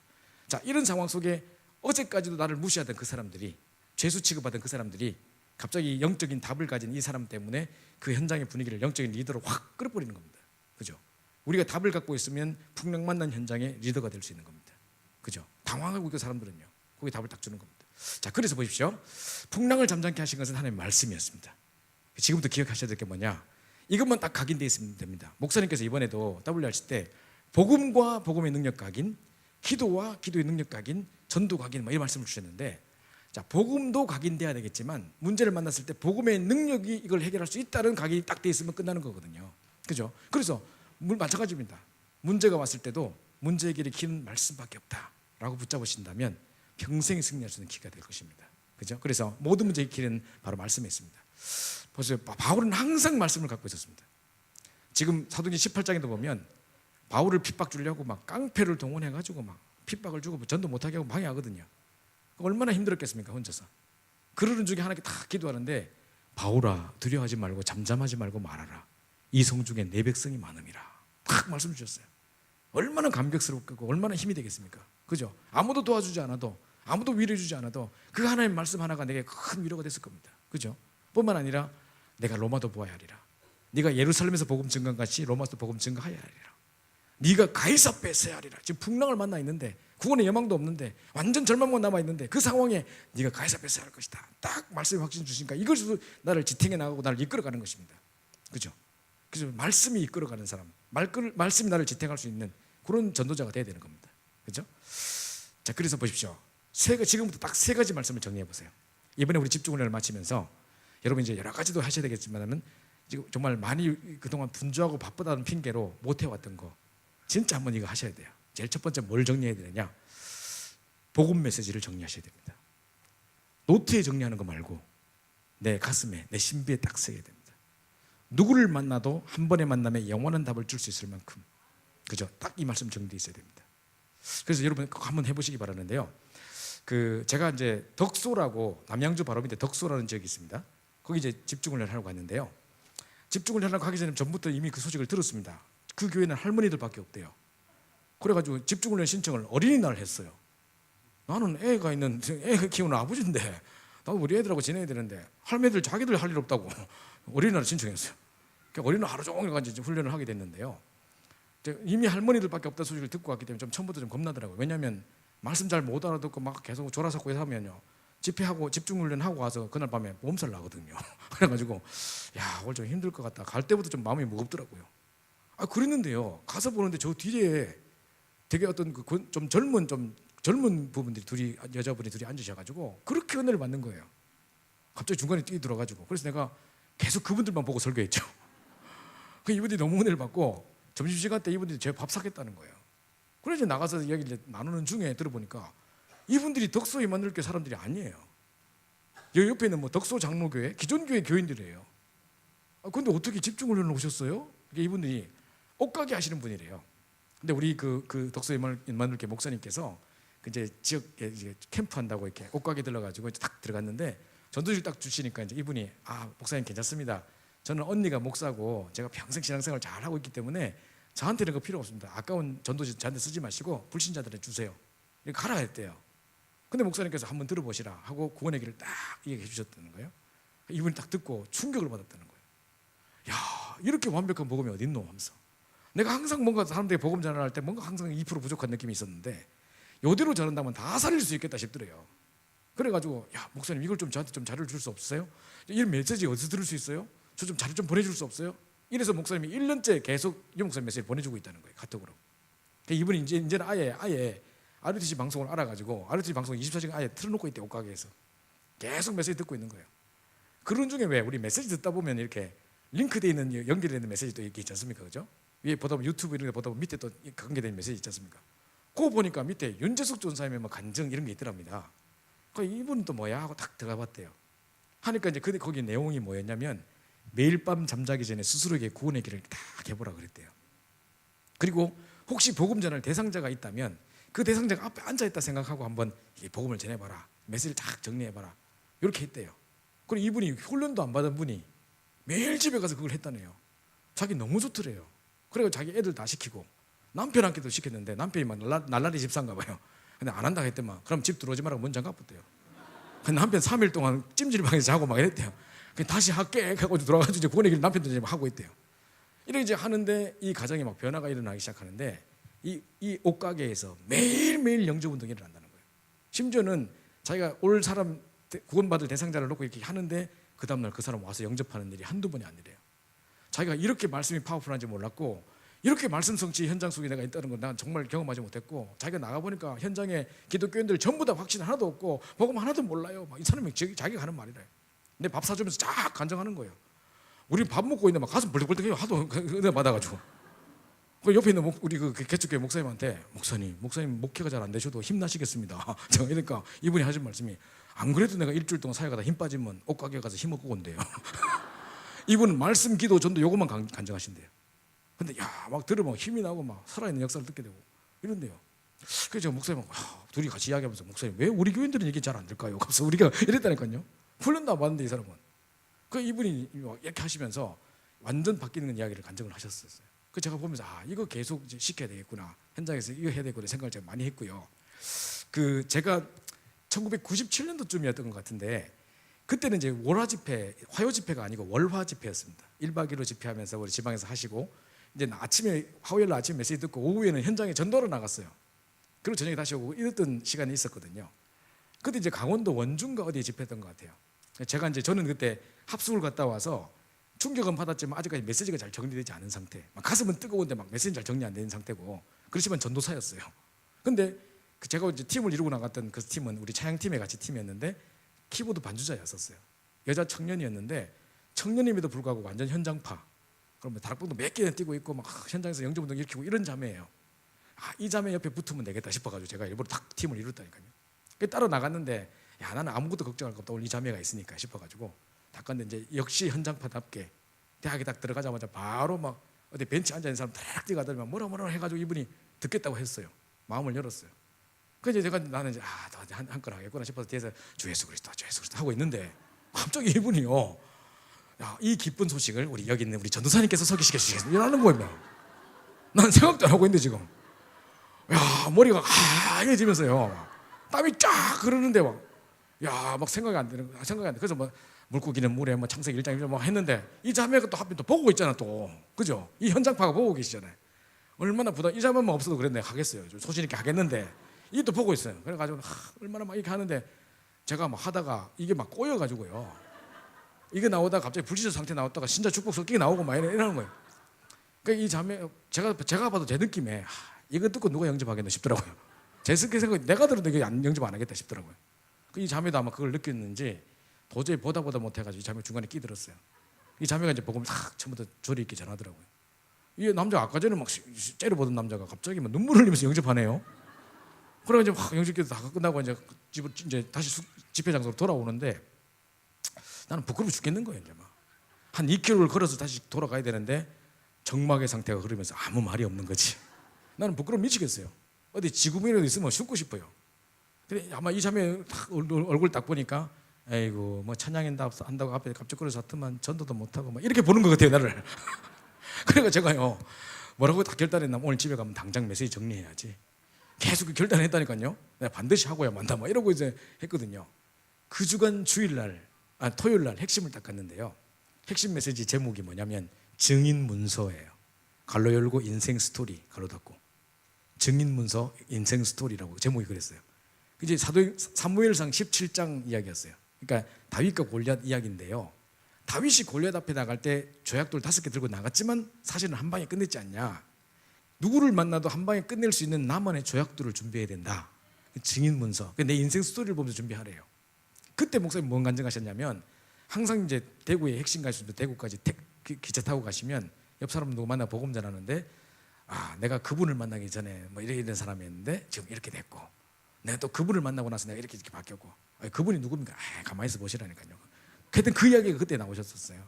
자, 이런 상황 속에 어제까지도 나를 무시하던 그 사람들이 죄수 취급하던 그 사람들이 갑자기 영적인 답을 가진 이 사람 때문에 그 현장의 분위기를 영적인 리더로 확 끌어버리는 겁니다. 그죠? 우리가 답을 갖고 있으면 풍랑 만난 현장의 리더가 될 수 있는 겁니다. 그죠? 당황하고 있는 사람들은요, 거기 답을 딱 주는 겁니다. 자, 그래서 보십시오. 풍랑을 잠잠케 하신 것은 하나님의 말씀이었습니다. 지금부터 기억하셔야 될 게 뭐냐? 이것만 딱 각인되어 있으면 됩니다. 목사님께서 이번에도 WRC 때 복음과 복음의 능력 각인, 기도와 기도의 능력 각인, 전도 각인 이런 말씀을 주셨는데 자, 복음도 각인돼야 되겠지만 문제를 만났을 때 복음의 능력이 이걸 해결할 수 있다는 각인이 딱 돼 있으면 끝나는 거거든요. 그죠? 그래서 마찬가지입니다. 문제가 왔을 때도 문제 해결의 길은 말씀밖에 없다라고 붙잡으신다면 평생에 승리할 수 있는 기가 될 것입니다. 그죠? 그래서 모든 문제의 길은 바로 말씀에 있습니다. 보세요. 바울은 항상 말씀을 갖고 있었습니다. 지금 사도행전 18장에도 보면 바울을 핍박 주려고 막 깡패를 동원해가지고 막 핍박을 주고 전도 못하게 하고 방해하거든요. 얼마나 힘들었겠습니까, 혼자서. 그러는 중에 하나님께 다 기도하는데 바울아 두려워하지 말고 잠잠하지 말고 말하라. 이 성 중에 내 백성이 많음이라. 딱 말씀 주셨어요. 얼마나 감격스럽고 얼마나 힘이 되겠습니까? 그죠? 아무도 도와주지 않아도 아무도 위로해 주지 않아도 그 하나님의 말씀 하나가 내게 큰 위로가 됐을 겁니다. 그죠? 뿐만 아니라 내가 로마도 보아야 하리라. 네가 예루살렘에서 복음 증거같이 로마도 복음 증거하여야 하리라. 네가 가이사 앞에 서야 하리라. 지금 풍랑을 만나 있는데 구원의 여망도 없는데 완전 절망만 남아 있는데 그 상황에 네가 가이사 앞에 서야 할 것이다. 딱 말씀이 확신 주시니까 이것으로 나를 지탱해 나가고 나를 이끌어가는 것입니다. 그죠? 그래서 말씀이 이끌어가는 사람, 말씀이 나를 지탱할 수 있는 그런 전도자가 돼야 되는 겁니다. 그죠? 자, 그래서 보십시오. 지금부터 딱 세 가지 말씀을 정리해 보세요. 이번에 우리 집중훈련을 마치면서 여러분 이제 여러 가지도 하셔야 되겠지만은 지금 정말 많이 그동안 분주하고 바쁘다는 핑계로 못 해왔던 거 진짜 한번 이거 하셔야 돼요. 제일 첫 번째 뭘 정리해야 되느냐? 복음 메시지를 정리하셔야 됩니다. 노트에 정리하는 거 말고 내 가슴에, 내 신비에 딱 써야 됩니다. 누구를 만나도 한 번의 만남에 영원한 답을 줄 수 있을 만큼, 그죠? 딱 이 말씀 정리되어 있어야 됩니다. 그래서 여러분 꼭 한번 해보시기 바라는데요. 제가 이제 덕소라고 남양주 바로 밑에 덕소라는 지역이 있습니다. 거기 이제 집중훈련 하러 갔는데요. 집중훈련 하러 가기 전부터 이미 그 소식을 들었습니다. 그 교회는 할머니들밖에 없대요. 그래가지고 집중훈련 신청을 어린이날 했어요. 나는 애가 키우는 아버지인데 나도 우리 애들하고 지내야 되는데 할머니들 자기들 할 일 없다고 어린이날 신청했어요. 어린이날 하루 종일 가지고 훈련을 하게 됐는데요. 이미 할머니들밖에 없다는 소식을 듣고 왔기 때문에 좀 처음부터 좀 겁나더라고요. 왜냐하면 말씀 잘 못 알아듣고 막 계속 졸아서고 해서 하면요, 집회하고 집중훈련하고 와서 그날 밤에 몸살 나거든요. 그래가지고 야, 오늘 좀 힘들 것 같다. 갈 때부터 좀 마음이 무겁더라고요. 그랬는데요, 가서 보는데 저 뒤에 되게 어떤 좀 젊은 부분들이 여자분이 둘이 앉으셔가지고 그렇게 은혜를 받는 거예요. 갑자기 중간에 뛰어들어가지고. 그래서 내가 계속 그분들만 보고 설교했죠. 이분들이 너무 은혜를 받고 점심시간 때 이분들이 제 밥 사겠다는 거예요. 그래서 나가서 이야기를 나누는 중에 들어보니까 이분들이 덕소에 만들 게 사람들이 아니에요. 여기 옆에 있는 덕소 장로교회 기존교회 교인들이에요. 근데 어떻게 집중훈련을 오셨어요? 이분들이 옷가게 하시는 분이래요. 근데 우리 그 덕소에 만들 게 목사님께서 이제 지역에 이제 캠프 한다고 이렇게 옷가게 들러가지고 딱 들어갔는데 전도지를 딱 주시니까 이제 이분이 목사님 괜찮습니다. 저는 언니가 목사고 제가 평생 신앙생활 잘 하고 있기 때문에 저한테는 그거 필요 없습니다. 아까운 전도지 저한테 쓰지 마시고 불신자들한테 주세요. 이렇게 가라 했대요. 근데 목사님께서 한번 들어보시라 하고 구원의 길을 딱 얘기해 주셨다는 거예요. 이분이 딱 듣고 충격을 받았다는 거예요. 야, 이렇게 완벽한 복음이 어딨노 하면서 내가 항상 뭔가 사람들이 복음 전할 때 뭔가 항상 2% 부족한 느낌이 있었는데 이대로 전한다면 다 살릴 수 있겠다 싶더래요. 그래가지고 야, 목사님 이걸 좀 저한테 좀 자료를 줄 수 없으세요? 이런 메시지 어디서 들을 수 있어요? 저 좀 자료 좀 보내줄 수 없어요? 이래서 목사님이 1년째 계속 이 목사님 메시지 보내주고 있다는 거예요, 카톡으로. 이분이 이제는 아예 RTC 방송을 알아가지고 RTC 방송 24시간 아예 틀어놓고 있대, 옷가게에서. 계속 메시지 듣고 있는 거예요. 그런 중에 왜 우리 메시지 듣다 보면 이렇게 링크되어 있는, 연결되어 있는 메시지도 있지 않습니까? 그죠? 위에 보다 보면 유튜브 이런 거 보다 보면 밑에 또 관계된 메시지 있지 않습니까? 그거 보니까 밑에 윤재숙 전사님의 간증 이런 게 있더랍니다. 이분은 또 뭐야 하고 딱 들어가 봤대요. 하니까 이제 거기 내용이 뭐였냐면 매일 밤 잠자기 전에 스스로에게 구원의 길을 딱 해보라 그랬대요. 그리고 혹시 복음 전할 대상자가 있다면 그 대상자가 앞에 앉아있다 생각하고 한번 복음을 전해봐라, 메시지를 딱 정리해봐라, 이렇게 했대요. 그리고 이분이 훈련도 안 받은 분이 매일 집에 가서 그걸 했다네요. 자기 너무 좋더래요. 그리고 자기 애들 다 시키고 남편한테도 시켰는데 남편이 막 날라리 집사인가 봐요. 근데 안 한다고 했더만 그럼 집 들어오지 말라고 문 잠갔대요. 남편 3일 동안 찜질방에서 자고 막 이랬대요. 다시 할게 하고 들어와가지고 이제 구원의 길 남편도 이제 하고 있대요. 이렇게 이제 하는데 이 가정에 막 변화가 일어나기 시작하는데 이 옷가게에서 매일매일 영접운동이 일어난다는 거예요. 심지어는 자기가 올 사람 구원받을 대상자를 놓고 이렇게 하는데 그 다음날 그 사람 와서 영접하는 일이 한두 번이 아니래요. 자기가 이렇게 말씀이 파워풀한지 몰랐고 이렇게 말씀 성취 현장 속에 내가 있다는 건 난 정말 경험하지 못했고, 자기가 나가보니까 현장에 기독교인들 전부 다 확신 하나도 없고 복음 하나도 몰라요. 막 이 사람이 자기가 하는 말이래. 근데 밥 사주면서 쫙 간증하는 거예요. 우리 밥 먹고 있는데 막 가슴 벌떡벌떡해요. 하도 은혜 받아가지고. 그 옆에 있는 우리 그 개척교회 목사님한테 목사님 목회가 잘 안 되셔도 힘나시겠습니다. 제가 이러니까 이분이 하신 말씀이, 안 그래도 내가 일주일 동안 사역하다 힘 빠지면 옷가게 가서 힘 얻고 온대요. 이분은 말씀, 기도, 전도 요것만 간증하신대요. 근데 막 들으면 힘이 나고 막 살아있는 역사를 듣게 되고 이런데요. 그래서 제가 목사님 둘이 같이 이야기하면서, 목사님 왜 우리 교인들은 이게 잘 안 될까요? 그래서 우리가 이랬다니까요. 훈련도 안 받는데 이 사람은. 그 이분이 이렇게 하시면서 완전 바뀌는 이야기를 간증을 하셨어요. 그 제가 보면서 이거 계속 시켜야 되겠구나, 현장에서 이거 해야 되겠구나 생각을 제가 많이 했고요. 그 제가 1997년도쯤이었던 것 같은데, 그때는 이제 월화 집회, 화요 집회가 아니고 월화 집회였습니다. 1박 2일로 집회하면서 우리 지방에서 하시고, 이제 아침에 화요일 날 아침에 메시지 듣고 오후에는 현장에 전도를 나갔어요. 그리고 저녁에 다시 오고 이랬던 시간이 있었거든요. 그때 이제 강원도 원주인가 어디에 집회했던 것 같아요. 저는 그때 합숙을 갔다 와서 충격은 받았지만 아직까지 메시지가 잘 정리되지 않은 상태, 막 가슴은 뜨거운데 막 메시지 잘 정리 안 되는 상태고, 그렇지만 전도사였어요. 근데 제가 이제 팀을 이루고 나갔던 그 팀은 우리 차양팀의 같이 팀이었는데, 키보드 반주자였었어요. 여자 청년이었는데, 청년임에도 불구하고 완전 현장파. 그러면 다락방도 몇 개나 뛰고 있고 막 현장에서 영접운동 일으키고 이런 자매예요. 이 자매 옆에 붙으면 되겠다 싶어가지고 제가 일부러 딱 팀을 이뤘다니까요. 따로 나갔는데, 나는 아무것도 걱정할 거 없다, 오늘 이 자매가 있으니까 싶어가지고 딱 갔는데, 이제 역시 현장파답게 대학에 딱 들어가자마자 바로 막 어디 벤치 앉아 있는 사람 딱 뛰어가더니 뭐라 해가지고 이분이 듣겠다고 했어요. 마음을 열었어요. 그래서 나는 이제 한건 하겠구나 싶어서 뒤에서 주 예수 그리스도 하고 있는데, 갑자기 이분이요, 이 기쁜 소식을 우리 여기 있는 우리 전도사님께서 소개시켜 주시겠습니다 이러는 거예요. 난 생각도 안 하고 있는데 지금 머리가 하얘지면서요, 땀이 쫙 흐르는데 막 생각이 안 돼. 그래서 물고기는 물에 창세기 1장 1절 했는데, 이 자매가 또 하필 또 보고 있잖아 또, 그죠? 이 현장파가 보고 계시잖아요. 얼마나 부담. 이 자매만 없어도 그랬네 하겠어요. 소신 있게 하겠는데, 이게 또 보고 있어요. 그래가지고 얼마나 막 이렇게 하는데, 제가 막 하다가 이게 막 꼬여가지고요, 이게 나오다가 갑자기 불시적 상태 나왔다가 진짜 축복 섞이게 나오고 막 이러는 거예요. 그러니까 이 자매, 제가 봐도 제 느낌에 이거 듣고 누가 영접하겠나 싶더라고요. 제 생각에 내가 들어도 이게 영접 안 하겠다 싶더라고요. 이 자매도 아마 그걸 느꼈는지 도저히 보다 못해가지고 이 자매 중간에 끼들었어요. 이 자매가 이제 복음을 처음부터 조리 있게 전하더라고요. 이 남자가 아까 전에 막 째려보던 남자가 갑자기 막 눈물을 흘리면서 영접하네요. 그러고 이제 확 영접기도 다 끝나고 이제 집을 이제 다시 집회 장소로 돌아오는데, 나는 부끄러워 죽겠는 거예요. 이제 한 2km를 걸어서 다시 돌아가야 되는데 정막의 상태가 흐르면서 아무 말이 없는 거지. 나는 부끄러워 미치겠어요. 어디 지구본이라도 있으면 죽고 싶어요. 근데 아마 이 자매 얼굴 딱 보니까, 아이고 찬양한다고 앞에 갑자기 걸어서 왔더만 전도도 못하고 막 이렇게 보는 것 같아요, 나를. 그러니까 제가요, 뭐라고 딱 결단했나, 오늘 집에 가면 당장 메시지 정리해야지. 계속 그 결단했다니까요. 내가 반드시 하고야 만다 막 이러고 이제 했거든요. 그 주간 토요일 날 핵심을 딱 갔는데요. 핵심 메시지 제목이 뭐냐면 증인 문서예요. 갈로 열고 인생 스토리 갈로 닫고, 증인 문서 인생 스토리라고 제목이 그랬어요. 이제 사무엘상 17장 이야기였어요. 그러니까 다윗과 골리앗 이야기인데요. 다윗이 골리앗 앞에 나갈 때 조약돌 5개 들고 나갔지만 사실은 한 방에 끝냈지 않냐. 누구를 만나도 한 방에 끝낼 수 있는 나만의 조약돌을 준비해야 된다. 증인 문서, 내 인생 스토리를 보면서 준비하래요. 그때 목사님 뭔 간증하셨냐면, 항상 이제 대구에 핵심 가시면 대구까지 기차 타고 가시면 옆 사람 누구 만나 복음 전하는데, 내가 그분을 만나기 전에 뭐 이런 사람이었는데 지금 이렇게 됐고, 내가 또 그분을 만나고 나서 내가 이렇게 바뀌었고, 그분이 누굽니까? 가만히 있어 보시라니까요. 하여튼 그 이야기가 그때 나오셨었어요.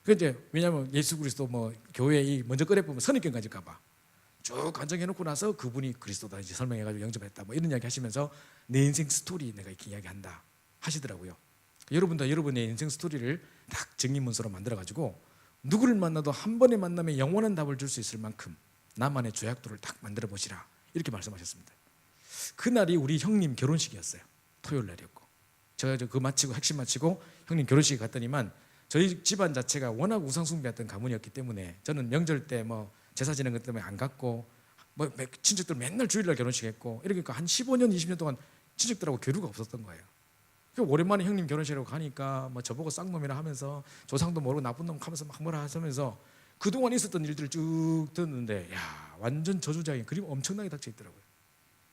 그 이제 왜냐하면 예수 그리스도 교회 먼저 꺼내보면 선입견 가질까봐 쭉 간증해놓고 나서 그분이 그리스도다 이제 설명해가지고 영접했다 이런 이야기 하시면서 내 인생 스토리 내가 이렇게 이야기한다 하시더라고요. 여러분도 여러분의 인생 스토리를 딱 증인문서로 만들어가지고 누구를 만나도 한 번의 만남에 영원한 답을 줄 수 있을 만큼 나만의 조약돌을 딱 만들어 보시라 이렇게 말씀하셨습니다. 그날이 우리 형님 결혼식이었어요. 토요일 날이었고, 제가 그 마치고 핵심 마치고 형님 결혼식에 갔더니만 저희 집안 자체가 워낙 우상숭배했던 가문이었기 때문에 저는 명절 때 제사 지내는 것 때문에 안 갔고, 친척들 맨날 주일날 결혼식했고 이러니까 한 15년 20년 동안 친척들하고 교류가 없었던 거예요. 오랜만에 형님 결혼식으로 가니까 저보고 쌍놈이라 하면서 조상도 모르고 나쁜 놈 하면서 막 뭐라 하면서 그동안 있었던 일들을 쭉 듣는데 야 완전 저주자인 그림 엄청나게 닥쳐 있더라고요.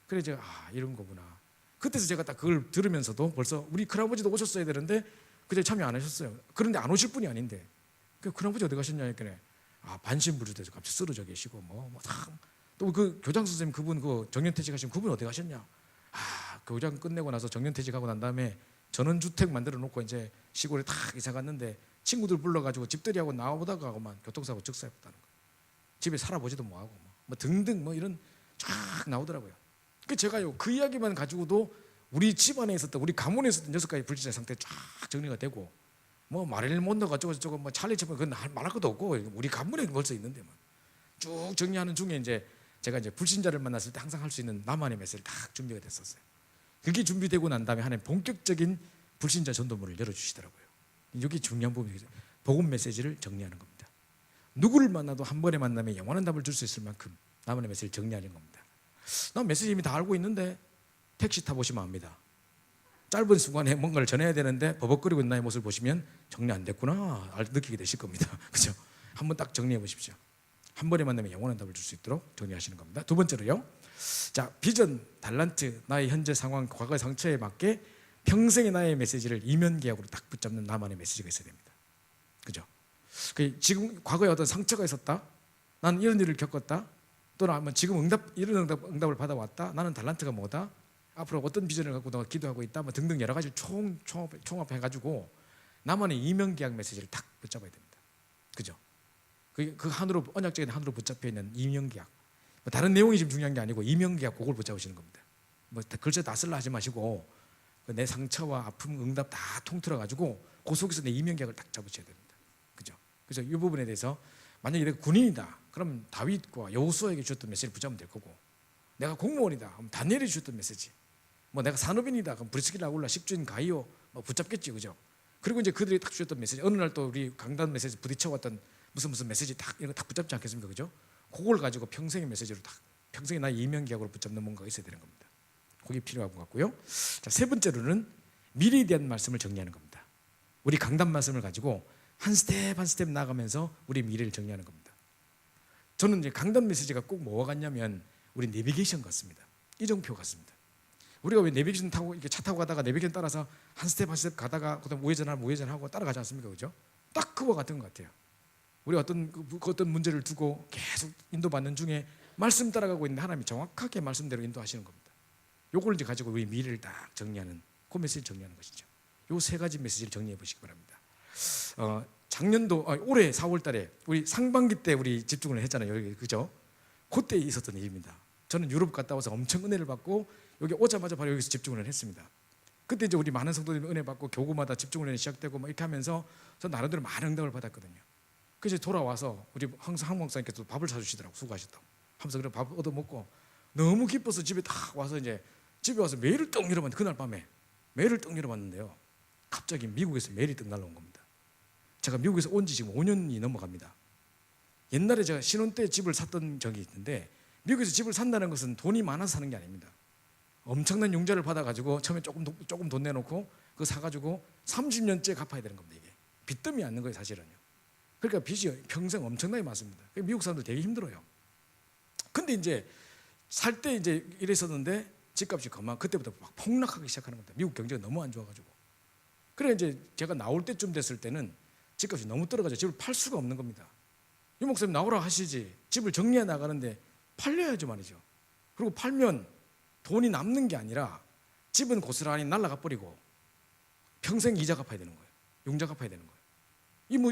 그래 제가 이런 거구나. 그때서 제가 딱 그걸 들으면서도 벌써 우리 큰아버지도 오셨어야 되는데 그때 참여 안 하셨어요. 그런데 안 오실 분이 아닌데 그 큰아버지 어디 가셨냐 했더니 반신부르돼서 갑자기 쓰러져 계시고 또 그 교장 선생님 그분 그 정년퇴직 하신 그분 어디 가셨냐. 교장 끝내고 나서 정년퇴직하고 난 다음에 전원주택 만들어 놓고 이제 시골에 탁 이사 갔는데 친구들 불러가지고 집들이하고 나와보다가 그만 교통사고 즉사했다는 거예요. 집에 살아보지도 뭐하고 등등 이런 쫙 나오더라고요. 그 제가요 그 이야기만 가지고도 우리 집안에 있었던 우리 가문에 있었던 6가지 불신자 상태 쫙 정리가 되고 마릴린 몬로가 저거 찰리 채플린 그건 말할 것도 없고 우리 가문에 벌써 있는데 쭉 정리하는 중에 이제 제가 이제 불신자를 만났을 때 항상 할 수 있는 나만의 메시지를 딱 준비가 됐었어요. 그게 준비되고 난 다음에 하나님 본격적인 불신자 전도문을 열어주시더라고요. 여기 중요한 부분이죠. 복음 메시지를 정리하는 겁니다. 누구를 만나도 한 번에 만나면 영원한 답을 줄 수 있을 만큼 나만의 메시지를 정리하는 겁니다. 난 메시지 이미 다 알고 있는데 택시 타보시면 압니다. 짧은 순간에 뭔가를 전해야 되는데 버벅거리고 있는 나의 모습을 보시면 정리 안 됐구나 느끼게 되실 겁니다. 그렇죠? 한번 딱 정리해 보십시오. 한 번에 만나면 영원한 답을 줄 수 있도록 정리하시는 겁니다. 두 번째로요. 자, 비전, 달란트, 나의 현재 상황, 과거의 상처에 맞게 평생의 나의 메시지를 이면계약으로 딱 붙잡는 나만의 메시지가 있어야 됩니다. 그죠? 지금 과거에 어떤 상처가 있었다. 나는 이런 일을 겪었다. 또는 지금 이런 응답을 받아왔다. 나는 달란트가 뭐다. 앞으로 어떤 비전을 갖고 내가 기도하고 있다. 등등 여러 가지를 총합해가지고 나만의 이면계약 메시지를 딱 붙잡아야 됩니다. 그죠? 그 한으로 언약적인 한으로 붙잡혀 있는 이면계약. 다른 내용이 지금 중요한 게 아니고 이면계약 그걸 붙잡으시는 겁니다. 글쎄 다 쓸라 하지 마시고 내 상처와 아픔, 응답 다 통틀어 가지고 그 속에서 내 이면계약을 딱 잡으셔야 됩니다. 그죠? 그래서 이 부분에 대해서 만약에 내가 군인이다. 그럼 다윗과 여호수아에게 주셨던 메시지를 붙잡으면 될 거고, 내가 공무원이다. 그럼 다니엘이 주셨던 메시지. 내가 산업인이다. 그럼 브리스길라 아굴라 식주인 가이오 붙잡겠지, 그죠? 그리고 이제 그들이 딱 주셨던 메시지. 어느 날 또 우리 강단 메시지 부딪혀왔던 무슨 메시지 이런 거 딱 붙잡지 않겠습니까, 그죠? 그걸 가지고 평생의 메시지로 딱 평생의 나의 이면계약으로 붙잡는 뭔가가 있어야 되는 겁니다. 그게 필요한 것 같고요. 자, 세 번째로는 미래에 대한 말씀을 정리하는 겁니다. 우리 강단 말씀을 가지고 한 스텝 한 스텝 나가면서 우리 미래를 정리하는 겁니다. 저는 이제 강단 메시지가 꼭 뭐와 같냐면 우리 내비게이션 같습니다. 이정표 같습니다. 우리가 왜 내비게이션 타고 이렇게 차 타고 가다가 내비게이션 따라서 한 스텝 한 스텝 가다가 그다음 우회전하고 따라가지 않습니까, 그죠? 딱 그와 같은 것 같아요. 우리 어떤 문제를 두고 계속 인도받는 중에 말씀 따라가고 있는데 하나님이 정확하게 말씀대로 인도하시는 겁니다. 요걸 이제 가지고 우리 미래를 딱 정리하는 그 메시지를 정리하는 것이죠. 요 세 가지 메시지를 정리해 보시기 바랍니다. 올해 4월 달에 우리 상반기 때 우리 집중을 했잖아요. 여기, 그죠? 그때 있었던 일입니다. 저는 유럽 갔다 와서 엄청 은혜를 받고 여기 오자마자 바로 여기서 집중을 했습니다. 그때 이제 우리 많은 성도들이 은혜 받고 교구마다 집중훈련이 시작되고 이렇게 하면서 저 나름대로 많은 응답을 받았거든요. 그래서 돌아와서 우리 항상 한국 목사님께서 밥을 사주시더라고, 수고하셨다고 하면서 그래 밥 얻어먹고 너무 기뻐서 집에 딱 와서 이제 집에 와서 메일을 떡 열어봤는데 그날 밤에 메일을 떡 열어봤는데요, 갑자기 미국에서 메일이 떡 날라온 겁니다. 제가 미국에서 온 지 지금 5년이 넘어갑니다. 옛날에 제가 신혼 때 집을 샀던 적이 있는데 미국에서 집을 산다는 것은 돈이 많아서 사는 게 아닙니다. 엄청난 융자를 받아가지고 처음에 조금 돈 내놓고 그거 사가지고 30년째 갚아야 되는 겁니다. 이게 빚더미 않는 거예요, 사실은요. 그러니까 빚이 평생 엄청나게 많습니다. 미국 사람들 되게 힘들어요. 근데 이제 살 때 이제 이랬었는데 집값이 그때부터 막 폭락하기 시작하는 겁니다. 미국 경제가 너무 안 좋아가지고. 그래 이제 제가 나올 때쯤 됐을 때는 집값이 너무 떨어져서 집을 팔 수가 없는 겁니다. 유 목사님 나오라 하시지, 집을 정리해 나가는데 팔려야죠 말이죠. 그리고 팔면 돈이 남는 게 아니라 집은 고스란히 날아가 버리고 평생 이자 갚아야 되는 거예요. 융자 갚아야 되는 거예요.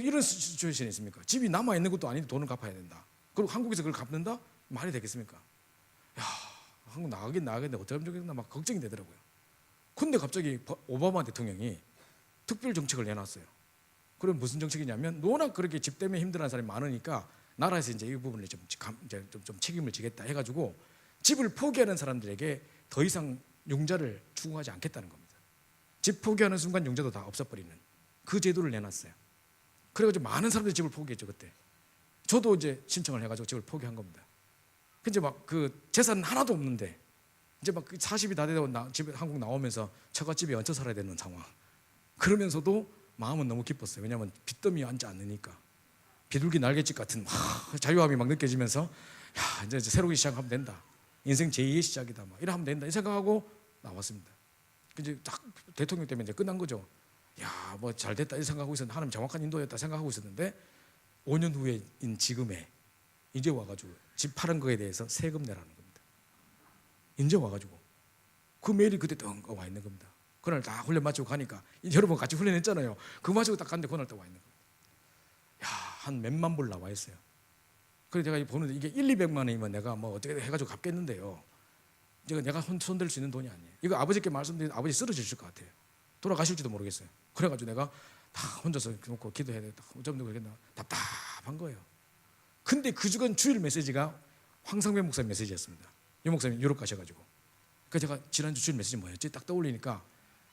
이런 시츄에이션이 있습니까? 집이 남아 있는 것도 아닌데 돈을 갚아야 된다. 그리고 한국에서 그걸 갚는다? 말이 되겠습니까? 야, 한국 나가겠는데 어쩌면 좋겠나 막 걱정이 되더라고요. 근데 갑자기 오바마 대통령이 특별 정책을 내놨어요. 그럼 무슨 정책이냐면 워낙 그렇게 집 때문에 힘들어하는 사람이 많으니까 나라에서 이제 이 부분을 좀 책임을 지겠다 해가지고 집을 포기하는 사람들에게 더 이상 융자를 추구하지 않겠다는 겁니다. 집 포기하는 순간 융자도 다 없어버리는 그 제도를 내놨어요. 그래가지고 많은 사람들이 집을 포기했죠 그때. 저도 이제 신청을 해가지고 집을 포기한 겁니다. 근데 막 그 재산 하나도 없는데 이제 막 40이 다 되고 집에 한국 나오면서 처갓집에 얹혀 살아야 되는 상황. 그러면서도 마음은 너무 기뻤어요. 왜냐하면 빚더미에 앉지 않으니까. 비둘기 날갯짓 같은 자유함이 막 느껴지면서 야 이제 새로운 시작하면 된다. 인생 제2의 시작이다. 막 이래 하면 된다. 이 생각하고 나왔습니다. 이제 딱 대통령 때문에 이제 끝난 거죠. 야 뭐 잘 됐다 이 생각하고 있었는데 하나님 정확한 인도였다 생각하고 있었는데 5년 후에인 지금에 이제 와가지고 집 파는 거에 대해서 세금 내라는 겁니다. 이제 와가지고 그 메일이 그때 딱 와 있는 겁니다. 그날 다 훈련 마치고 가니까 여러분 같이 훈련했잖아요. 그거 마치고 딱 갔는데 그날 딱 와 있는 겁니다. 야, 한 몇만 불 나와 있어요. 그래서 제가 보는데 이게 200만 원이면 내가 뭐 어떻게 해가지고 갚겠는데요. 이제 내가 손댈 수 있는 돈이 아니에요. 이거 아버지께 말씀드리면 아버지 쓰러지실 것 같아요. 돌아가실지도 모르겠어요. 그래가지고 내가 다 혼자서 놓고 기도해야 되겠다. 어쩌면 그러겠나 답답한 거예요. 근데 그 주간 주일 메시지가 황상배 목사님 메시지였습니다. 이 목사님 유럽 가셔가지고. 그래서 제가 지난주 주일 메시지 뭐였지? 딱 떠올리니까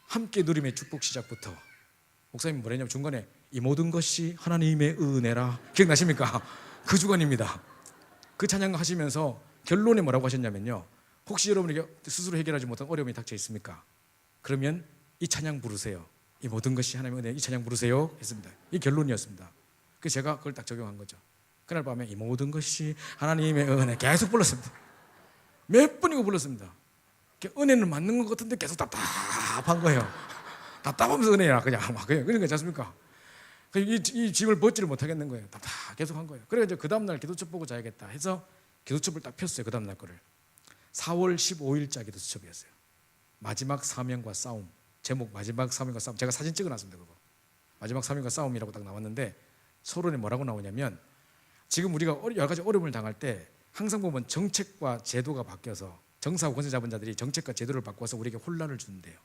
함께 누림의 축복 시작부터 목사님이 뭐랬냐면 중간에 이 모든 것이 하나님의 은혜라 기억나십니까? 그 주간입니다. 그 찬양 하시면서 결론에 뭐라고 하셨냐면요. 혹시 여러분에게 스스로 해결하지 못한 어려움이 닥쳐 있습니까? 그러면 이 찬양 부르세요. 이 모든 것이 하나님의 은혜 이 찬양 부르세요 했습니다. 이 결론이었습니다. 그래서 제가 그걸 딱 적용한 거죠. 그날 밤에 이 모든 것이 하나님의 은혜 계속 불렀습니다. 몇 번이고 불렀습니다. 은혜는 맞는 것 같은데 계속 답답한 거예요. 답답하면서 은혜야 그냥 막 그런 거 있지 않습니까? 이 짐을 벗지를 못하겠는 거예요. 답답 계속 한 거예요. 그래서 그 다음날 기도첩 보고 자야겠다 해서 기도첩을 딱 폈어요. 그 다음날 거를 4월 15일자 기도첩이었어요. 마지막 사명과 싸움. 제목 마지막 사명과 싸움. 제가 사진 찍어놨습니다. 그거 마지막 사명과 싸움이라고 딱 나왔는데 서론에 뭐라고 나오냐면 지금 우리가 여러 가지 어려움을 당할 때 항상 보면 정책과 제도가 바뀌어서 정사하고 권세 잡은 자들이 정책과 제도를 바꿔서 우리에게 혼란을 주는데요.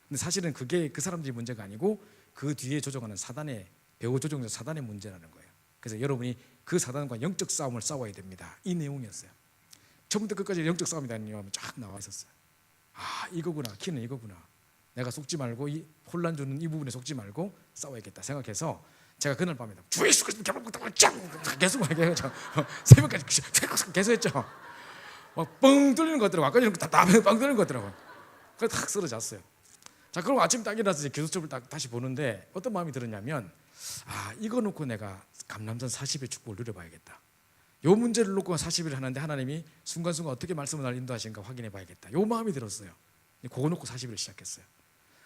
근데 사실은 그게 그 사람들이 문제가 아니고 그 뒤에 조종하는 사단의 배후 조종자 사단의 문제라는 거예요. 그래서 여러분이 그 사단과 영적 싸움을 싸워야 됩니다. 이 내용이었어요. 처음부터 끝까지 영적 싸움이라는 내용이 쫙 나와 있었어요. 아 이거구나. 키는 이거구나. 내가 속지 말고 이 혼란 주는 이 부분에 속지 말고 싸워야겠다 생각해서 제가 그날 밤에 주 예수 그리스도 계속 얘기해서 새벽까지 계속 했죠. 막 뻥 뚫리는 것 같더라고. 아까 전에 답답해 빵 뚫리는 것 같더라고. 그래서 탁 쓰러졌어요. 자 그럼 아침 딱 일어나서 이제 기도첩을 딱 다시 보는데 어떤 마음이 들었냐면 아 이거 놓고 내가 감람산 40일 축복을 누려봐야겠다. 요 문제를 놓고 40일 하는데 하나님이 순간순간 어떻게 말씀을 날 인도하시는가 확인해 봐야겠다. 요 마음이 들었어요. 그거 놓고 40일 시작했어요.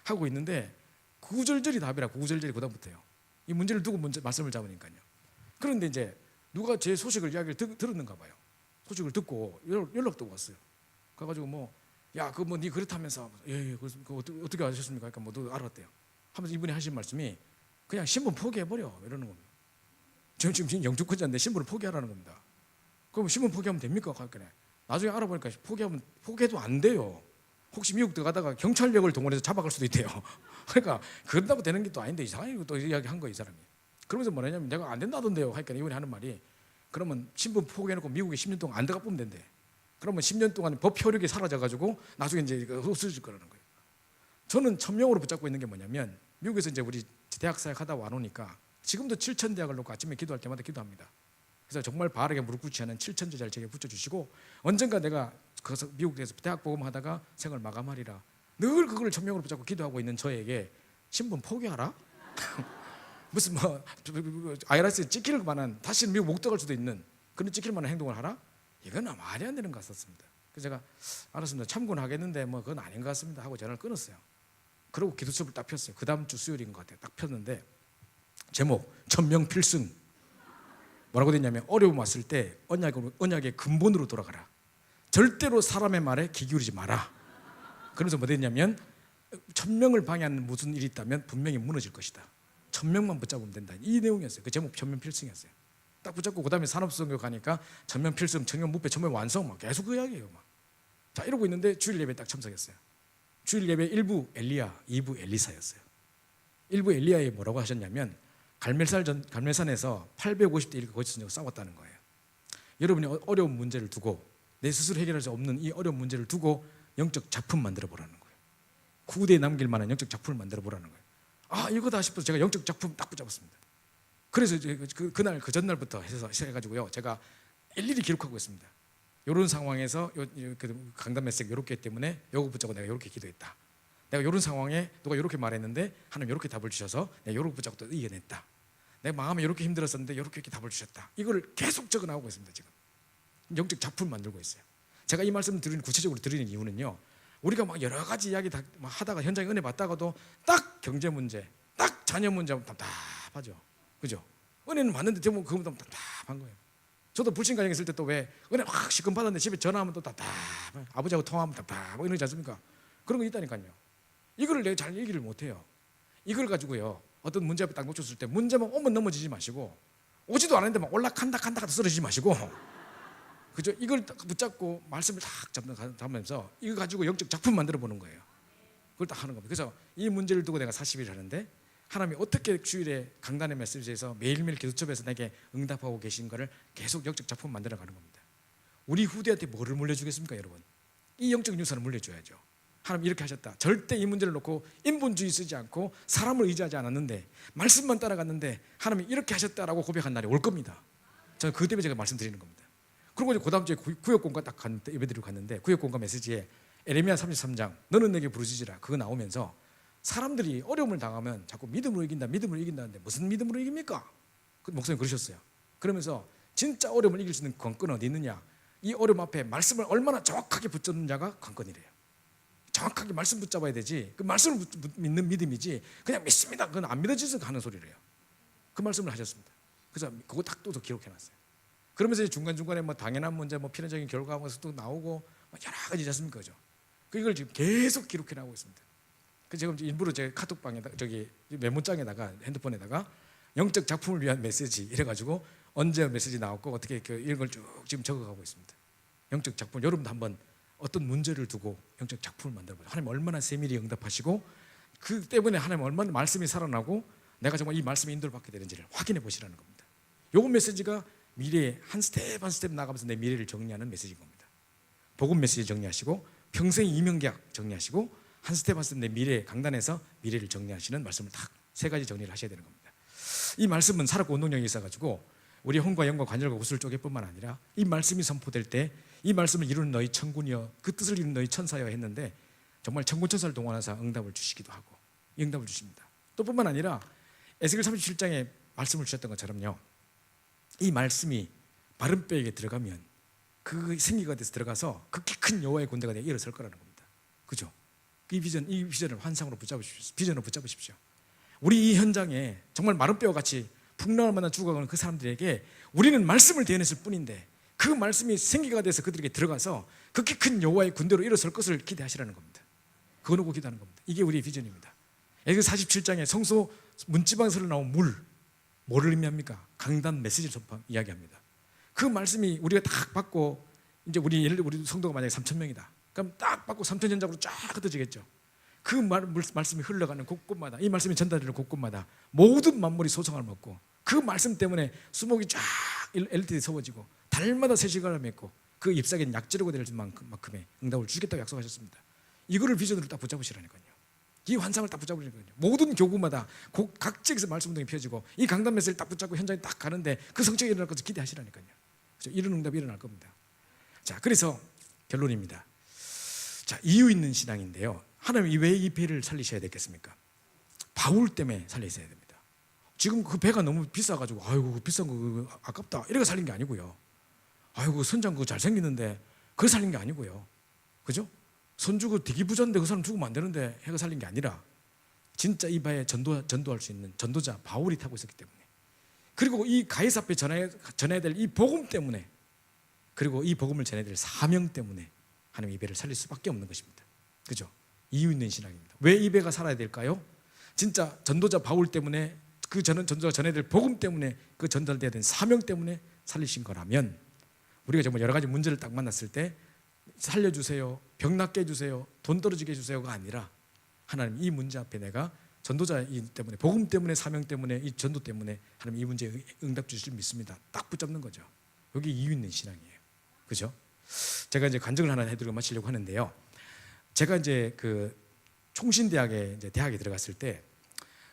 하고 있는데 구절절이 답이라 구절절이 그다음부터요. 이 문제를 두고 말씀을 잡으니까요. 그런데 이제 누가 제 소식을 이야기를 들었는가 봐요. 소식을 듣고 연락도 왔어요. 가가지고 뭐 야 그 뭐 니 그렇다면서 예 그 어떻게 아셨습니까? 그러니까 뭐도 알았대요. 하면서 이분이 하신 말씀이 그냥 신분 포기해버려 이러는 겁니다. 지금 영주권자인데 신분을 포기하라는 겁니다. 그럼 신분 포기하면 됩니까? 그러니까 나중에 알아보니까 포기해도 안 돼요. 혹시 미국 들어가다가 경찰력을 동원해서 잡아갈 수도 있대요. 그러니까 그런다고 되는 게 또 아닌데 이상하게 또 이야기한 거예요 이 사람이. 그러면서 뭐냐면 내가 안 된다던데요. 하니까 이분이 하는 말이 그러면 신분 포기해놓고 미국에 10년 동안 안 들어가 보면 된대. 그러면 10년 동안 법 효력이 사라져가지고 나중에 이제 없어질 거라는 거예요. 저는 천명으로 붙잡고 있는 게 뭐냐면 미국에서 이제 우리 대학 사역 하다 와놓으니까 지금도 7천 대학을 놓고 아침에 기도할 때마다 기도합니다. 그래서 정말 바르게 무릎 꿇지 않은 7천제자를 제게 붙여주시고 언젠가 내가 거기서 미국에서 대학 복음하다가 생을 마감하리라 늘 그걸 천명으로 붙잡고 기도하고 있는 저에게 신분 포기하라? 무슨 뭐 IRS에 찍힐 만한 다시는 미국 못 들어갈 수도 있는 그런 찍힐 만한 행동을 하라? 이건 말이 안 되는 것 같았습니다. 그래서 제가 알았습니다. 참고는 하겠는데 뭐 그건 아닌 것 같습니다 하고 전화를 끊었어요. 그리고 기도첩을 딱 폈어요. 그 다음 주 수요일인 것 같아요. 딱 폈는데 제목 천명 필승. 뭐라고 됐냐면 어려움 왔을 때 언약의 근본으로 돌아가라. 절대로 사람의 말에 귀 기울이지 마라. 그러면서 뭐 됐냐면 천명을 방해하는 무슨 일이 있다면 분명히 무너질 것이다. 천명만 붙잡으면 된다. 이 내용이었어요. 그 제목 천명 필승이었어요. 딱 붙잡고 그 다음에 산업성교 가니까 천명 필승, 천명 무패, 천명 완성 막 계속 그 이야기예요. 막. 자 이러고 있는데 주일 예배 딱 참석했어요. 주일 예배 1부 엘리야, 2부 엘리사였어요. 1부 엘리야에 뭐라고 하셨냐면 갈멜산에서 850대 1그 거짓선지자가 싸웠다는 거예요. 여러분이 어려운 문제를 두고 내 스스로 해결할 수 없는 이 어려운 문제를 두고 영적 작품 만들어 보라는 거예요. 후대에 남길 만한 영적 작품을 만들어 보라는 거예요. 아 이거다 싶어서 제가 영적 작품 딱 붙잡았습니다. 그래서 그날 그 전날부터 해가지고요 제가 일일이 기록하고 있습니다. 이런 상황에서 강단 메시지 이렇게 했기 때문에 요거 붙잡고 내가 이렇게 기도했다. 내가 이런 상황에 누가 이렇게 말했는데 하나님 이렇게 답을 주셔서 내가 이렇게 붙잡고 또 이겨냈다. 내 마음이 이렇게 힘들었었는데 이렇게 답을 주셨다. 이걸 계속 적어 나오고 있습니다. 지금 영적 작품 만들고 있어요. 제가 이 말씀을 구체적으로 드리는 이유는요, 우리가 막 여러 가지 이야기 다 하다가 현장에 은혜 받다가도 딱 경제 문제, 딱 자녀 문제 답답하죠. 그죠? 은혜는 받는데 대부분 그거보다 답답한 거예요. 저도 불신가정에 있을 때 또 왜 은혜 막 시금 받았는데 집에 전화하면 또 답답해. 아버지하고 통화하면 답답하고 이러지 않습니까? 그런 거 있다니까요. 이거를 내가 잘 얘기를 못해요. 이걸 가지고요, 어떤 문제 앞에 딱 놓쳤을 때 문제만 오면 넘어지지 마시고, 오지도 않았는데 막 올라간다 쓰러지지 마시고, 그죠? 이걸 딱 붙잡고 말씀을 딱 잡으면서 이거 가지고 영적 작품 만들어 보는 거예요. 그걸 딱 하는 겁니다. 그래서 이 문제를 두고 내가 40일 하는데, 하나님이 어떻게 주일에 강단의 메시지에서 매일매일 기도첩에서 내게 응답하고 계신 거를 계속 영적 작품 만들어 가는 겁니다. 우리 후대한테 뭐를 물려주겠습니까, 여러분? 이 영적 유산을 물려줘야죠. 하나님 이렇게 하셨다. 절대 이 문제를 놓고 인본주의 쓰지 않고 사람을 의지하지 않았는데, 말씀만 따라갔는데 하나님이 이렇게 하셨다라고 고백한 날이 올 겁니다. 저는 그 때문에 제가 말씀드리는 겁니다. 그리고 이제 그 다음 주에 구역공과 딱 갔는데, 예배드리고 갔는데, 구역공과 메시지에 에레미야 33장 너는 내게 부르짖으라, 그거 나오면서 사람들이 어려움을 당하면 자꾸 믿음으로 이긴다는데 무슨 믿음으로 이깁니까? 그 목사님 그러셨어요. 그러면서 진짜 어려움을 이길 수 있는 관건은 어디 있느냐, 이 어려움 앞에 말씀을 얼마나 정확하게 붙잡는 자가 관건이래요. 정확하게 말씀 붙잡아야 되지, 그 말씀을 믿는 믿음이지 그냥 믿습니다, 그건 안 믿어져서 하는 소리래요. 그 말씀을 하셨습니다. 그래서 그거 딱 또 기록해놨어요. 그러면서 중간중간에 뭐 당연한 문제, 뭐 필연적인 결과도 나오고 여러 가지 있지 않습니까? 그죠? 이걸 지금 계속 기록해나가고 있습니다. 지금 일부러 제 카톡방에다, 저기 메모장에다가, 핸드폰에다가 영적 작품을 위한 메시지 이래가지고 언제 메시지 나왔고 어떻게 이런 걸 쭉 지금 적어가고 있습니다. 영적 작품, 여러분도 한번 어떤 문제를 두고 영적 작품을 만들어보세요. 하나님 얼마나 세밀히 응답하시고, 그 때문에 하나님 얼마나 말씀이 살아나고 내가 정말 이 말씀에 인도를 받게 되는지를 확인해 보시라는 겁니다. 요번 메시지가 미래에 한 스텝 한 스텝 나가면서 내 미래를 정리하는 메시지인 겁니다. 복음 메시지 정리하시고, 평생 이명계약 정리하시고, 한 스텝 한 스텝 내 미래 강단에서 미래를 정리하시는 말씀을 딱 세 가지 정리를 하셔야 되는 겁니다. 이 말씀은 살았고 운동력이 있어가지고 우리 혼과 영과 관절과 구슬 쪼개 뿐만 아니라, 이 말씀이 선포될 때 이 말씀을 이루는 너희 천군이여, 그 뜻을 이루는 너희 천사여 했는데, 정말 천군 천사를 동원해서 응답을 주시기도 하고 응답을 주십니다. 또 뿐만 아니라 에스겔 37장에 말씀을 주셨던 것처럼요, 이 말씀이 마른 뼈에게 들어가면 그 생기가 돼서 들어가서 극히 큰 여호와의 군대가 되어 일어설 거라는 겁니다. 그죠? 이 비전을 환상으로 붙잡으십시오. 비전으로 붙잡으십시오. 우리 이 현장에 정말 마른 뼈와 같이 풍랑을 만나 죽어가는 그 사람들에게 우리는 말씀을 대해냈을 뿐인데, 그 말씀이 생기가 돼서 그들에게 들어가서 극히 큰 여호와의 군대로 일어설 것을 기대하시라는 겁니다. 그거 놓고 기도하는 겁니다. 이게 우리의 비전입니다. 에스겔 47장에 성소 문지방에서 나온 뭐를 의미합니까? 강단 메시지를 이야기합니다. 그 말씀이 우리가 딱 받고, 이제 우리 성도가 만약에 3,000명이다. 그럼 딱 받고 3,000현장으로 쫙 흩어지겠죠. 그 말씀이 흘러가는 곳곳마다, 이 말씀이 전달되는 곳곳마다 모든 만물이 소성을 먹고, 그 말씀 때문에 수목이 쫙 LTE 서워지고 달마다 새 시간을 맺고 그 잎사귀는 약재료가 될 만큼의 응답을 주시겠다고 약속하셨습니다. 이거를 비전으로 딱 붙잡으시라니까요. 이 환상을 딱 붙잡으시라니까요. 모든 교구마다 각 지역에서 말씀 운동이 펴지고, 이 강단 메시지를 딱 붙잡고 현장에 딱 가는데 그 성취가 일어날 것을 기대하시라니까요. 그렇죠? 이런 응답이 일어날 겁니다. 자, 그래서 결론입니다. 자, 이유 있는 신앙인데요, 하나님이 왜 이 배를 살리셔야 되겠습니까? 바울 때문에 살리셔야 됩니다. 지금 그 배가 너무 비싸가지고 아이고 비싼 거 아깝다 이래가 살린 게 아니고요. 아이고 선장 그거 잘생기는데 그거 살린 게 아니고요. 그죠? 손주 그 되게 부자인데 그 사람 죽으면 안 되는데 해가 살린 게 아니라, 진짜 이 배에 전도할 수 있는 전도자 바울이 타고 있었기 때문에, 그리고 이 가이사 앞에 전해야 될 이 복음 때문에, 그리고 이 복음을 전해야 될 사명 때문에 하나님 이 배를 살릴 수밖에 없는 것입니다. 그죠? 이유 있는 신앙입니다. 왜 이 배가 살아야 될까요? 진짜 전도자 바울 때문에, 그 전도자가 전해야 될 복음 때문에, 그 전달돼야 된 사명 때문에 살리신 거라면, 우리가 정말 여러 가지 문제를 딱 만났을 때 살려주세요, 병 낫게 해주세요, 돈 떨어지게 해주세요가 아니라, 하나님 이 문제 앞에 내가 전도자 때문에, 복음 때문에, 사명 때문에, 이 전도 때문에 하나님 이 문제에 응답 주실 줄 믿습니다. 딱 붙잡는 거죠. 여기 이유 있는 신앙이에요. 그죠? 제가 이제 간증을 하나 해드리고 마치려고 하는데요, 제가 이제 그 총신대학에 이제 대학에 들어갔을 때,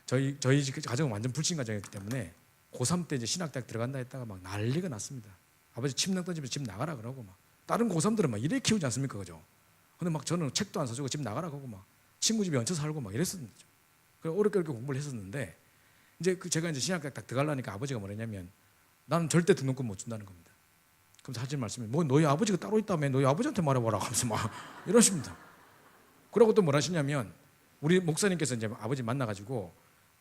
저희 가정은 완전 불신 가정이었기 때문에 고3 때 이제 신학대학 들어간다 했다가 막 난리가 났습니다. 아버지 침낭 던지면서 집 나가라 그러고, 막 다른 고3들은 막 이래 키우지 않습니까? 그죠? 근데 막 저는 책도 안 사주고 집 나가라 그러고 막 친구 집에 얹혀 살고 막 이랬었죠. 그래서 어렵게 공부를 했었는데, 이제 제가 이제 신학교 딱 들어가려니까 아버지가 뭐랬냐면 나는 절대 등록금 못 준다는 겁니다. 그럼 하신 말씀이 뭐 너희 아버지가 따로 있다며 너희 아버지한테 말해봐라 하면서 막 이러십니다. 그러고 또 뭘 하시냐면 우리 목사님께서 이제 아버지 만나가지고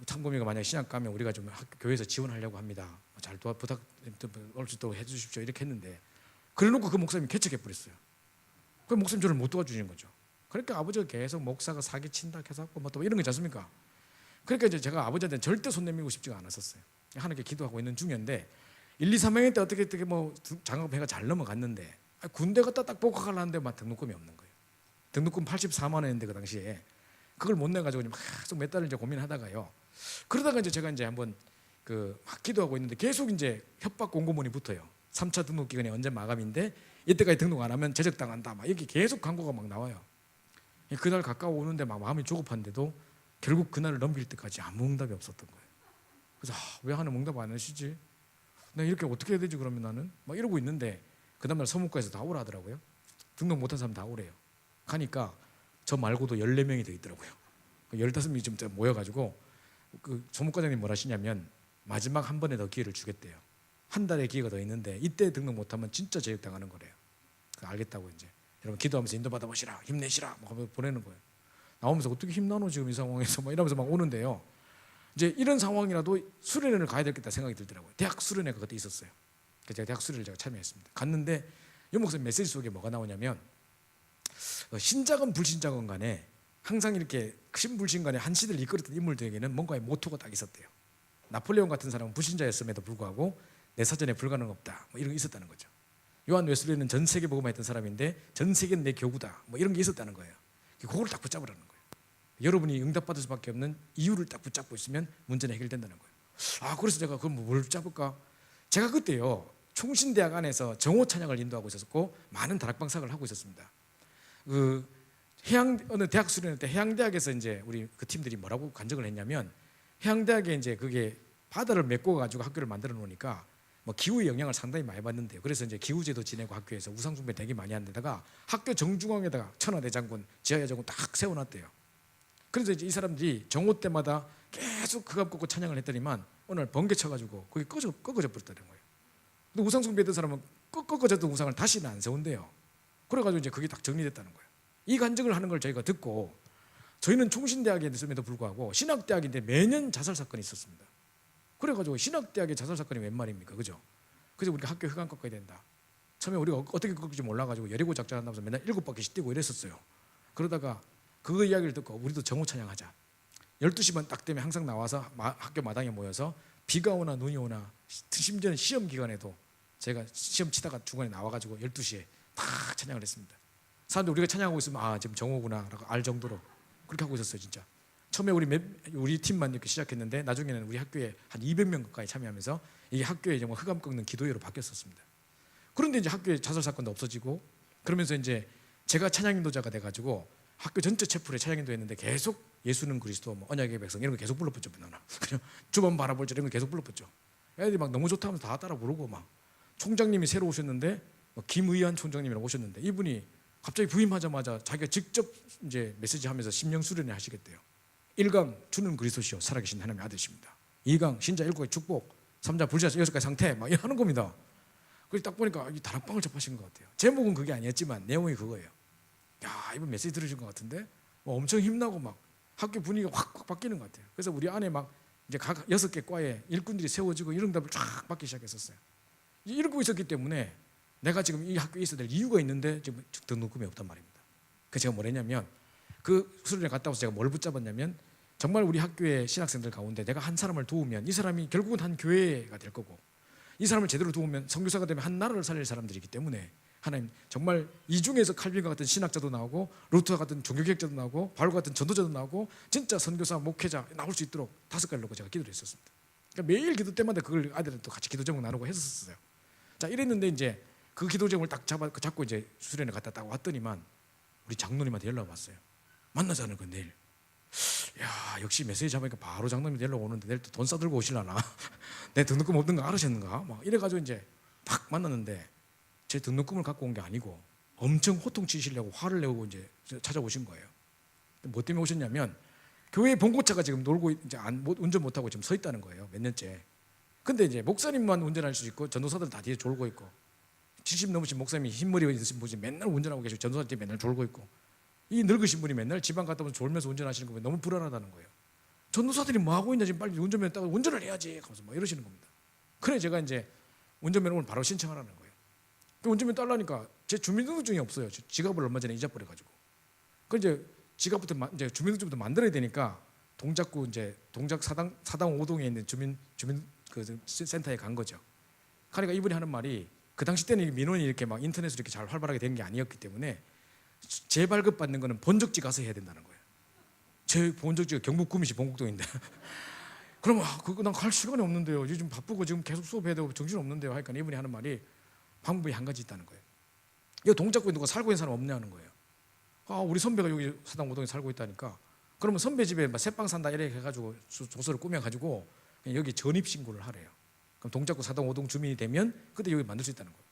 창범이가 만약에 신학 가면 우리가 좀 교회에서 지원하려고 합니다. 잘 부탁 또 해주십시오 이렇게 했는데 그래놓고 그 목사님이 개척해 버렸어요. 그 목사님 저를 못 도와주시는 거죠. 그러니까 아버지가 계속 목사가 사기친다 해서 뭐 또 이런 거 있지 않습니까? 그러니까 이제 제가 아버지한테 절대 손 내밀고 싶지가 않았었어요. 하나님께 기도하고 있는 중이었는데 1, 2, 3학년 때 어떻게 뭐 장학회가 잘 넘어갔는데 군대 갔다 딱 복학하려는데 막 등록금이 없는 거예요. 등록금 84만 원인데 그 당시에 그걸 못 내가지고 계속 몇 달을 이제 고민하다가요. 그러다가 이제 제가 이제 한번 막 기도하고 있는데 계속 이제 협박 공고문이 붙어요. 3차 등록 기간이 언제 마감인데 이때까지 등록 안 하면 제적당한다. 막 이렇게 계속 광고가 막 나와요. 그날 가까워 오는데 막 마음이 조급한데도 결국 그날을 넘길 때까지 아무 응답이 없었던 거예요. 그래서 왜 하는 응답 안 하시지? 내가 이렇게 어떻게 해야 되지 그러면 나는? 막 이러고 있는데 그 다음날 서무과에서 다 오라 하더라고요. 등록 못한 사람 다 오래요. 가니까 저 말고도 14명이 더 있더라고요. 15명이 좀 모여가지고 그 소무과장님 뭘 하시냐면 마지막 한 번에 더 기회를 주겠대요. 한 달의 기회가 더 있는데 이때 등록 못하면 진짜 제육당하는 거래요. 알겠다고 이제 여러분 기도하면서 인도받아 보시라 힘내시라 뭐 보내는 거예요. 나오면서 어떻게 힘나노 지금 이 상황에서 막 이러면서 막 오는데요. 이제 이런 상황이라도 수련회를 가야 되겠다 생각이 들더라고요. 대학 수련회가 그때 있었어요. 그래서 제가 대학 수련회를 제가 참여했습니다. 갔는데 유 목사님 메시지 속에 뭐가 나오냐면 신자건 불신자건 간에 항상 이렇게 신불신 간에 한 시대를 이끌었던 인물들에게는 뭔가의 모토가 딱 있었대요. 나폴레옹 같은 사람은 불신자였음에도 불구하고 내 사전에 불가능 없다 뭐 이런 게 있었다는 거죠. 요한 웨슬리는 전 세계 복음화했던 사람인데 전 세계는 내 교구다 뭐 이런 게 있었다는 거예요. 그걸 딱 붙잡으라는 거예요. 여러분이 응답받을 수밖에 없는 이유를 딱 붙잡고 있으면 문제는 해결된다는 거예요. 그래서 제가 그럼 뭘 붙잡을까? 제가 그때요 총신대학 안에서 정오 찬양을 인도하고 있었고 많은 다락방 사역을 하고 있었습니다. 어느 대학 수련회 때 해양대학에서 이제 우리 그 팀들이 뭐라고 간증을 했냐면 해양대학에 이제 그게 바다를 메꿔 가지고 학교를 만들어 놓으니까 뭐 기후의 영향을 상당히 많이 받는데요. 그래서 이제 기후제도 지내고 학교에서 우상숭배 되게 많이 하는 데다가 학교 정중앙에다가 천하대장군, 지하야장군 딱 세워놨대요. 그래서 이제 이 사람들이 정오 때마다 계속 그갑 꽂고 찬양을 했더니만 어느 날 번개 쳐가지고 거기 꺾어져 버렸다는 거예요. 근데 우상숭배했던 사람은 꺾어졌던 우상을 다시는 안 세운대요. 그래가지고 이제 그게 딱 정리됐다는 거예요. 이 간증을 하는 걸 저희가 듣고 저희는 총신대학에 있음에도 불구하고 신학대학인데 매년 자살 사건이 있었습니다. 그래가지고 신학대학의 자살 사건이 웬 말입니까, 그죠? 그래서 우리가 학교 휴관 꺾어야 된다. 처음에 우리가 어떻게 꺾을지 몰라가지고 여리고 작전한다면서 맨날 7바퀴씩 뛰고 이랬었어요. 그러다가 그 이야기를 듣고 우리도 정오 찬양하자. 12시만 딱 되면 항상 나와서 학교 마당에 모여서 비가 오나 눈이 오나 심지어는 시험 기간에도 제가 시험 치다가 중간에 나와가지고 12시에 다 찬양을 했습니다. 사람들 우리가 찬양하고 있으면 지금 정오구나 라고 알 정도로 그렇게 하고 있었어요. 진짜 처음에 우리 팀만 이렇게 시작했는데 나중에는 우리 학교에 한 200명 가까이 참여하면서 이게 학교에 정말 흑암 꺾는 기도회로 바뀌었었습니다. 그런데 이제 학교에 자살 사건도 없어지고 그러면서 이제 제가 찬양 인도자가 돼가지고 학교 전체 채플에 찬양 인도했는데 계속 예수는 그리스도, 뭐 언약의 백성 이런 거 계속 불러붙죠. 나는 그냥 주번 바라볼 줄 이런 거 계속 불러붙죠. 애들이 막 너무 좋다면서 다 따라 부르고 막 총장님이 새로 오셨는데 김의한 총장님이라고 오셨는데 이분이 갑자기 부임하자마자 자기가 직접 이제 메시지하면서 심령 수련회 하시겠대요. 1강 주는 그리스도시요 살아계신 하나님의 아들이십니다. 2강 신자 7가지 축복, 3자 불자 6가지 상태 막 이렇게 하는 겁니다. 그래서 딱 보니까 이 다락방을 접하신 것 같아요. 제목은 그게 아니었지만 내용이 그거예요. 야, 이번 메시지 들으신 것 같은데 엄청 힘나고 막 학교 분위기가 확 바뀌는 것 같아요. 그래서 우리 안에 막 이제 각 6개 과에 일꾼들이 세워지고 이런 답을 쫙 받기 시작했었어요. 이러고 있었기 때문에 내가 지금 이 학교에 있어야 될 이유가 있는데 지금 등록금이 없단 말입니다. 그래서 제가 뭘 했냐면 그 수련회 갔다 와서 제가 뭘 붙잡았냐면 정말 우리 학교의 신학생들 가운데 내가 한 사람을 도우면 이 사람이 결국은 한 교회가 될 거고 이 사람을 제대로 도우면 선교사가 되면 한 나라를 살릴 사람들이기 때문에 하나님 정말 이 중에서 칼빈과 같은 신학자도 나오고 루터와 같은 종교개혁자도 나오고 바울과 같은 전도자도 나오고 진짜 선교사 목회자 나올 수 있도록 5가지를 놓고 제가 기도를 했었습니다. 그러니까 매일 기도 때마다 그걸 아들한테 같이 기도 제목 나누고 했었어요. 자 이랬는데 이제 그 기도 제목을 딱 잡고 이제 수련회 갔다 딱 왔더니만 우리 장로님한테 연락 왔어요. 만나자는 거 내일. 야 역시 메시지 잡으니까 바로 장로님이 연락 오는데 내일 또 돈 싸들고 오실라나 내 등록금 없는 거 알으셨는가 막 이래가지고 이제 팍 만났는데 제 등록금을 갖고 온 게 아니고 엄청 호통치시려고 화를 내고 이제 찾아오신 거예요. 뭐 때문에 오셨냐면 교회 봉고차가 지금 놀고 이제 운전 못하고 지금 서 있다는 거예요. 몇 년째. 근데 이제 목사님만 운전할 수 있고 전도사들 다 뒤에 졸고 있고 70 넘으신 목사님이 흰머리 있으신 분이 맨날 운전하고 계시고 전도사들 맨날 졸고 있고 이 늙으신 분이 맨날 지방 갔다 오면 졸면서 운전하시는 거 보면 너무 불안하다는 거예요. 전도사들이 뭐 하고 있냐 지금 빨리 운전면허 따고 운전을 해야지 하면서 막 이러시는 겁니다. 그래 제가 이제 운전면허 오늘 바로 신청하라는 거예요. 그 운전면허 따려니까 제 주민등록증이 없어요. 지갑을 얼마 전에 잊어버려가지고. 그 이제 지갑부터 이제 주민등록증부터 만들어야 되니까 동작구 이제 동작 사당 5동에 있는 주민 그 센터에 간 거죠. 그러니까 이분이 하는 말이 그 당시 때는 민원이 이렇게 막 인터넷으로 이렇게 잘 활발하게 된 게 아니었기 때문에 재발급 받는 거는 본적지 가서 해야 된다는 거예요. 제 본적지가 경북 구미시 봉곡동인데 그러면 그거 난 갈 시간이 없는데요. 요즘 바쁘고 지금 계속 수업해야 되고 정신 없는데요. 하니까 이분이 하는 말이 방법이 한 가지 있다는 거예요. 이 동작구에 누가 살고 있는 사람 없냐는 거예요. 우리 선배가 여기 사당 5동에 살고 있다니까. 그러면 선배 집에 새빵 산다 이렇게 해가지고 조서를 꾸며가지고 여기 전입 신고를 하래요. 그럼 동작구 사당 5동 주민이 되면 그때 여기 만들 수 있다는 거예요.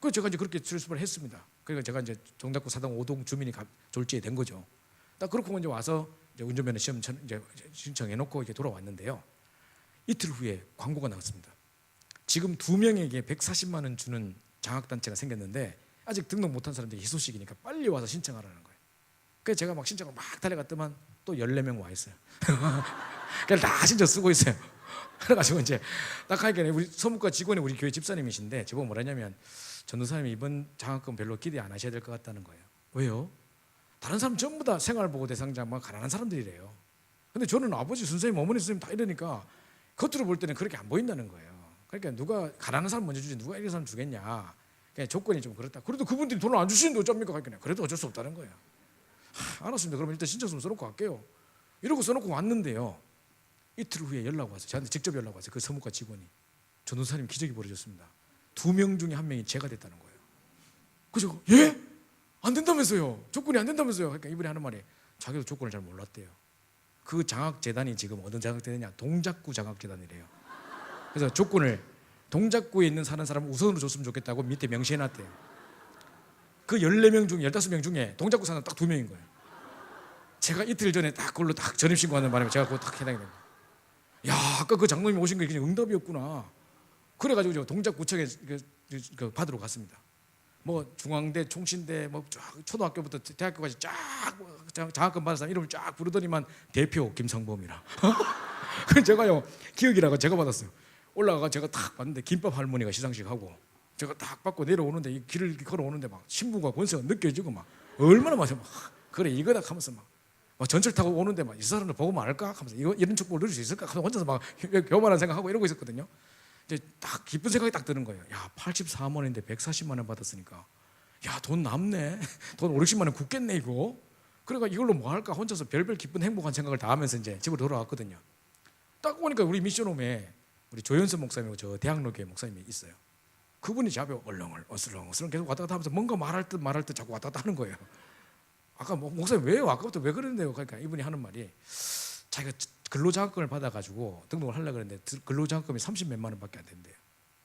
그래서 제가 이제 그렇게 출습을 했습니다. 그러니까 제가 이제 동작구 사당 5동 주민이 졸지에 된 거죠. 딱 그렇고 이제 와서 이제 운전면허 시험 이제 신청해놓고 이제 돌아왔는데요. 이틀 후에 광고가 나왔습니다. 지금 2명에게 140만 원 주는 장학단체가 생겼는데 아직 등록 못한 사람들이 희소식이니까 빨리 와서 신청하라는 거예요. 그래서 제가 막 신청을 막 달려갔더만 또 14명 와 있어요. 그냥 다 신청 쓰고 있어요. 그래가지고 이제 딱 하니까 우리 서무과 직원이 우리 교회 집사님이신데 저보고 뭐라냐면 전도사님이 이번 장학금 별로 기대 안 하셔야 될 것 같다는 거예요. 왜요? 다른 사람 전부 다 생활보호 대상자 막 가난한 사람들이래요. 근데 저는 아버지 선생님 어머니 선생님 다 이러니까 겉으로 볼 때는 그렇게 안 보인다는 거예요. 그러니까 누가 가난한 사람 먼저 주지 누가 이런 사람 주겠냐. 그냥 조건이 좀 그렇다. 그래도 그분들이 돈을 안 주시는데 어쩝니까? 그래도 어쩔 수 없다는 거예요. 알았습니다. 그러면 일단 신청서 써놓고 갈게요. 이러고 써놓고 왔는데요. 이틀 후에 연락 와서 저한테 직접 연락 왔어요. 그 서무과 직원이 전도사님 기적이 벌어졌습니다. 2명 중에 1명이 제가 됐다는 거예요. 그죠? 예? 안 된다면서요. 조건이 안 된다면서요. 그러니까 이분이 하는 말이 자기도 조건을 잘 몰랐대요. 그 장학재단이 지금 어떤 장학재단이냐? 동작구 장학재단이래요. 그래서 조건을 동작구에 있는 사는 사람 우선으로 줬으면 좋겠다고 밑에 명시해놨대요. 그 14명 중에 15명 중에 동작구 사는 딱 2명인 거예요. 제가 이틀 전에 딱 그걸로 딱 전입신고하는 바람에 제가 그거 딱 해당이 됩니다. 야, 아까 그 장로님이 오신 게 그냥 응답이었구나. 그래가지고 저 동작구청에 그 받으러 갔습니다. 뭐 중앙대, 총신대, 뭐 초등학교부터 대학교까지 쫙 장학금 받은 사람 이름을 쫙 부르더니만 대표 김성범이라. 그래서 제가요 기억이라고 제가 받았어요. 올라가 제가 딱 봤는데 김밥 할머니가 시상식 하고 제가 딱 받고 내려오는데 이 길을 걸어오는데 막 신분과 권세가 느껴지고 막 얼마나 막 그래 이거다 하면서 막 전철 타고 오는데 막 이 사람들 보고 말할까 하면서 이런 축복을 누릴 수 있을까 하면서 혼자서 막 교만한 생각하고 이러고 있었거든요. 이제 딱 기쁜 생각이 딱 드는 거예요. 야, 84만 원인데 140만 원 받았으니까 야, 돈 남네. 돈 5, 60만 원 굳겠네 이거. 그러니까 이걸로 뭐 할까 혼자서 별별 기쁜 행복한 생각을 다 하면서 이제 집으로 돌아왔거든요. 딱 보니까 우리 미션홈에 우리 조현선 목사님이고 저 대학로교회 목사님이 있어요. 그분이 제 앞에 어슬렁어슬렁 계속 왔다 갔다 하면서 뭔가 말할 듯 자꾸 왔다 갔다 하는 거예요. 아까 목사님 왜요? 아까부터 왜 그러는데요? 그러니까 이분이 하는 말이 자기가 근로장학금을 받아가지고 등록을 하려고 그랬는데 근로장학금이 30 몇만 원밖에 안 된대요.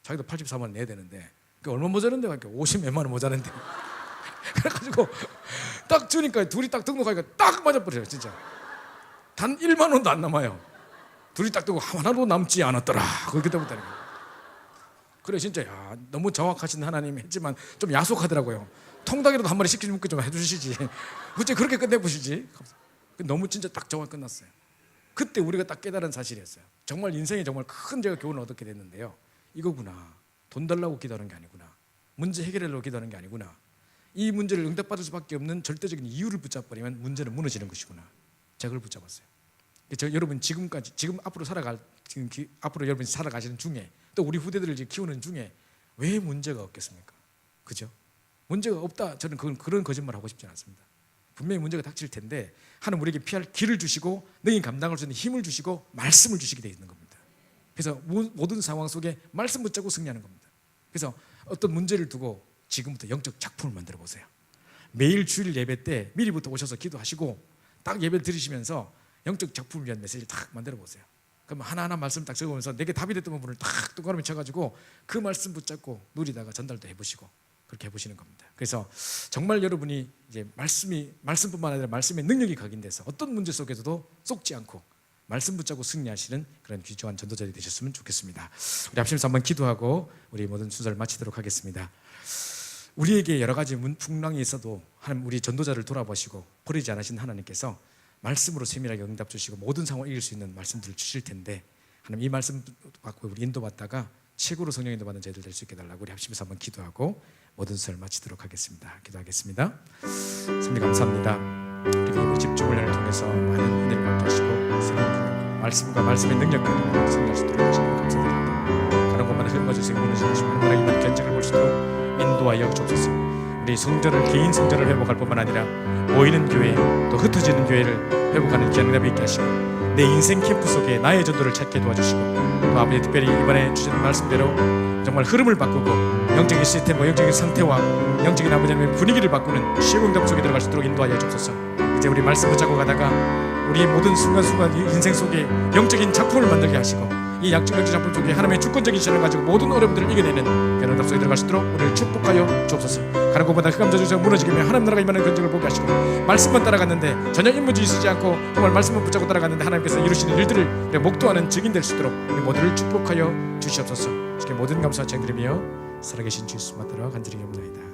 자기도 84만 원 내야 되는데 얼마 모자란데? 그러니까 50 몇만 원 모자란데. 그래가지고 딱 주니까 둘이 딱 등록하니까 딱 맞아버려요. 진짜 단 1만 원도 안 남아요. 둘이 딱 뜨고 하나도 남지 않았더라. 그렇게 되었다는 거예요. 그래 진짜 야, 너무 정확하신 하나님이 했지만 좀 야속하더라고요. 통닭이라도 한 마리 시켜 먹게 좀 해주시지. 어째 그렇게 끝내보시지. 너무 진짜 딱 정확히 끝났어요. 그때 우리가 딱 깨달은 사실이었어요. 정말 인생에 정말 큰 제가 교훈을 얻게 됐는데요. 이거구나. 돈 달라고 기도하는 게 아니구나. 문제 해결하려고 기도하는 게 아니구나. 이 문제를 응답받을 수밖에 없는 절대적인 이유를 붙잡버리면 문제는 무너지는 것이구나. 제가 그걸 붙잡았어요. 여러분 지금 앞으로 여러분이 살아가시는 중에 또 우리 후대들을 키우는 중에 왜 문제가 없겠습니까? 그죠? 문제가 없다. 저는 그런 거짓말 하고 싶지 않습니다. 분명히 문제가 닥칠 텐데 하나님 우리에게 피할 길을 주시고 능히 감당할 수 있는 힘을 주시고 말씀을 주시게 되어 있는 겁니다. 그래서 모든 상황 속에 말씀 붙잡고 승리하는 겁니다. 그래서 어떤 문제를 두고 지금부터 영적 작품을 만들어 보세요. 매일 주일 예배 때 미리부터 오셔서 기도하시고 딱 예배를 들으시면서 영적 작품을 위한 메시지를 딱 만들어 보세요. 그럼 하나하나 말씀 딱 적으면서 내게 답이 됐던 부분을 딱 동그라미 쳐가지고 그 말씀 붙잡고 누리다가 전달도 해보시고 그렇게 해보시는 겁니다. 그래서 정말 여러분이 이제 말씀뿐만 아니라 말씀의 능력이 각인돼서 어떤 문제 속에서도 속지 않고 말씀 붙잡고 승리하시는 그런 귀중한 전도자들이 되셨으면 좋겠습니다. 우리 합심해서 한번 기도하고 우리 모든 순서를 마치도록 하겠습니다. 우리에게 여러 가지 풍랑이 있어도 하나님 우리 전도자를 돌아보시고 버리지 않으신 하나님께서 말씀으로 세밀하게 응답 주시고 모든 상황을 이길 수 있는 말씀들을 주실 텐데 하나님 이 말씀 받고 우리 인도받다가 최고로 성령 인도받는 저희들 될 수 있게 달라고 우리 합심해서 한번 기도하고 모든 수를 마치도록 하겠습니다. 기도하겠습니다. 하나님 감사합니다. 우리 집중훈련을 통해서 많은 은혜를 받게 하시고 새로운 말씀과 말씀의 능력과 승리할 수 있도록 하시는 감사드립니다. 가는 곳마다 흙마주세요 무너지는 하나님의 임한 견적을 볼 수 있도록 인도하여 주옵소서. 우리 성전을 개인 성전을 회복할 뿐만 아니라 모이는 교회 또 흩어지는 교회를 회복하는 귀한 은혜가 있게 하시고 내 인생 캠프 속에 나의 전도를 찾게 도와주시고 또 아버지 특별히 이번에 주신 말씀대로 정말 흐름을 바꾸고 영적인 시스템과 영적인 상태와 영적인 아버지의 분위기를 바꾸는 시공답 속에 들어갈 수 있도록 인도하여 주옵소서. 이제 우리 말씀 붙잡고 가다가 우리 모든 순간순간 인생 속에 영적인 작품을 만들게 하시고 이 영적인 작품 속에 하나님의 주권적인 신을 가지고 모든 어려움들을 이겨내는 그런 응답 속에 들어갈 수 있도록 우리를 축복하여 주옵소서. 가는 곳마다 흑암저주가 무너지게 하나님 나라가 임하는 견적을 보게 하시고 말씀만 따라갔는데 전혀 인무지 쓰지 않고 정말 말씀만 붙잡고 따라갔는데 하나님께서 이루시는 일들을 목도하는 증인 될 수 있도록 우리 모두를 축복하여 주시옵소서. 주께 모든 감사와 찬양드리며 살아계신 주 예수만 따라 간절히 기도합니다.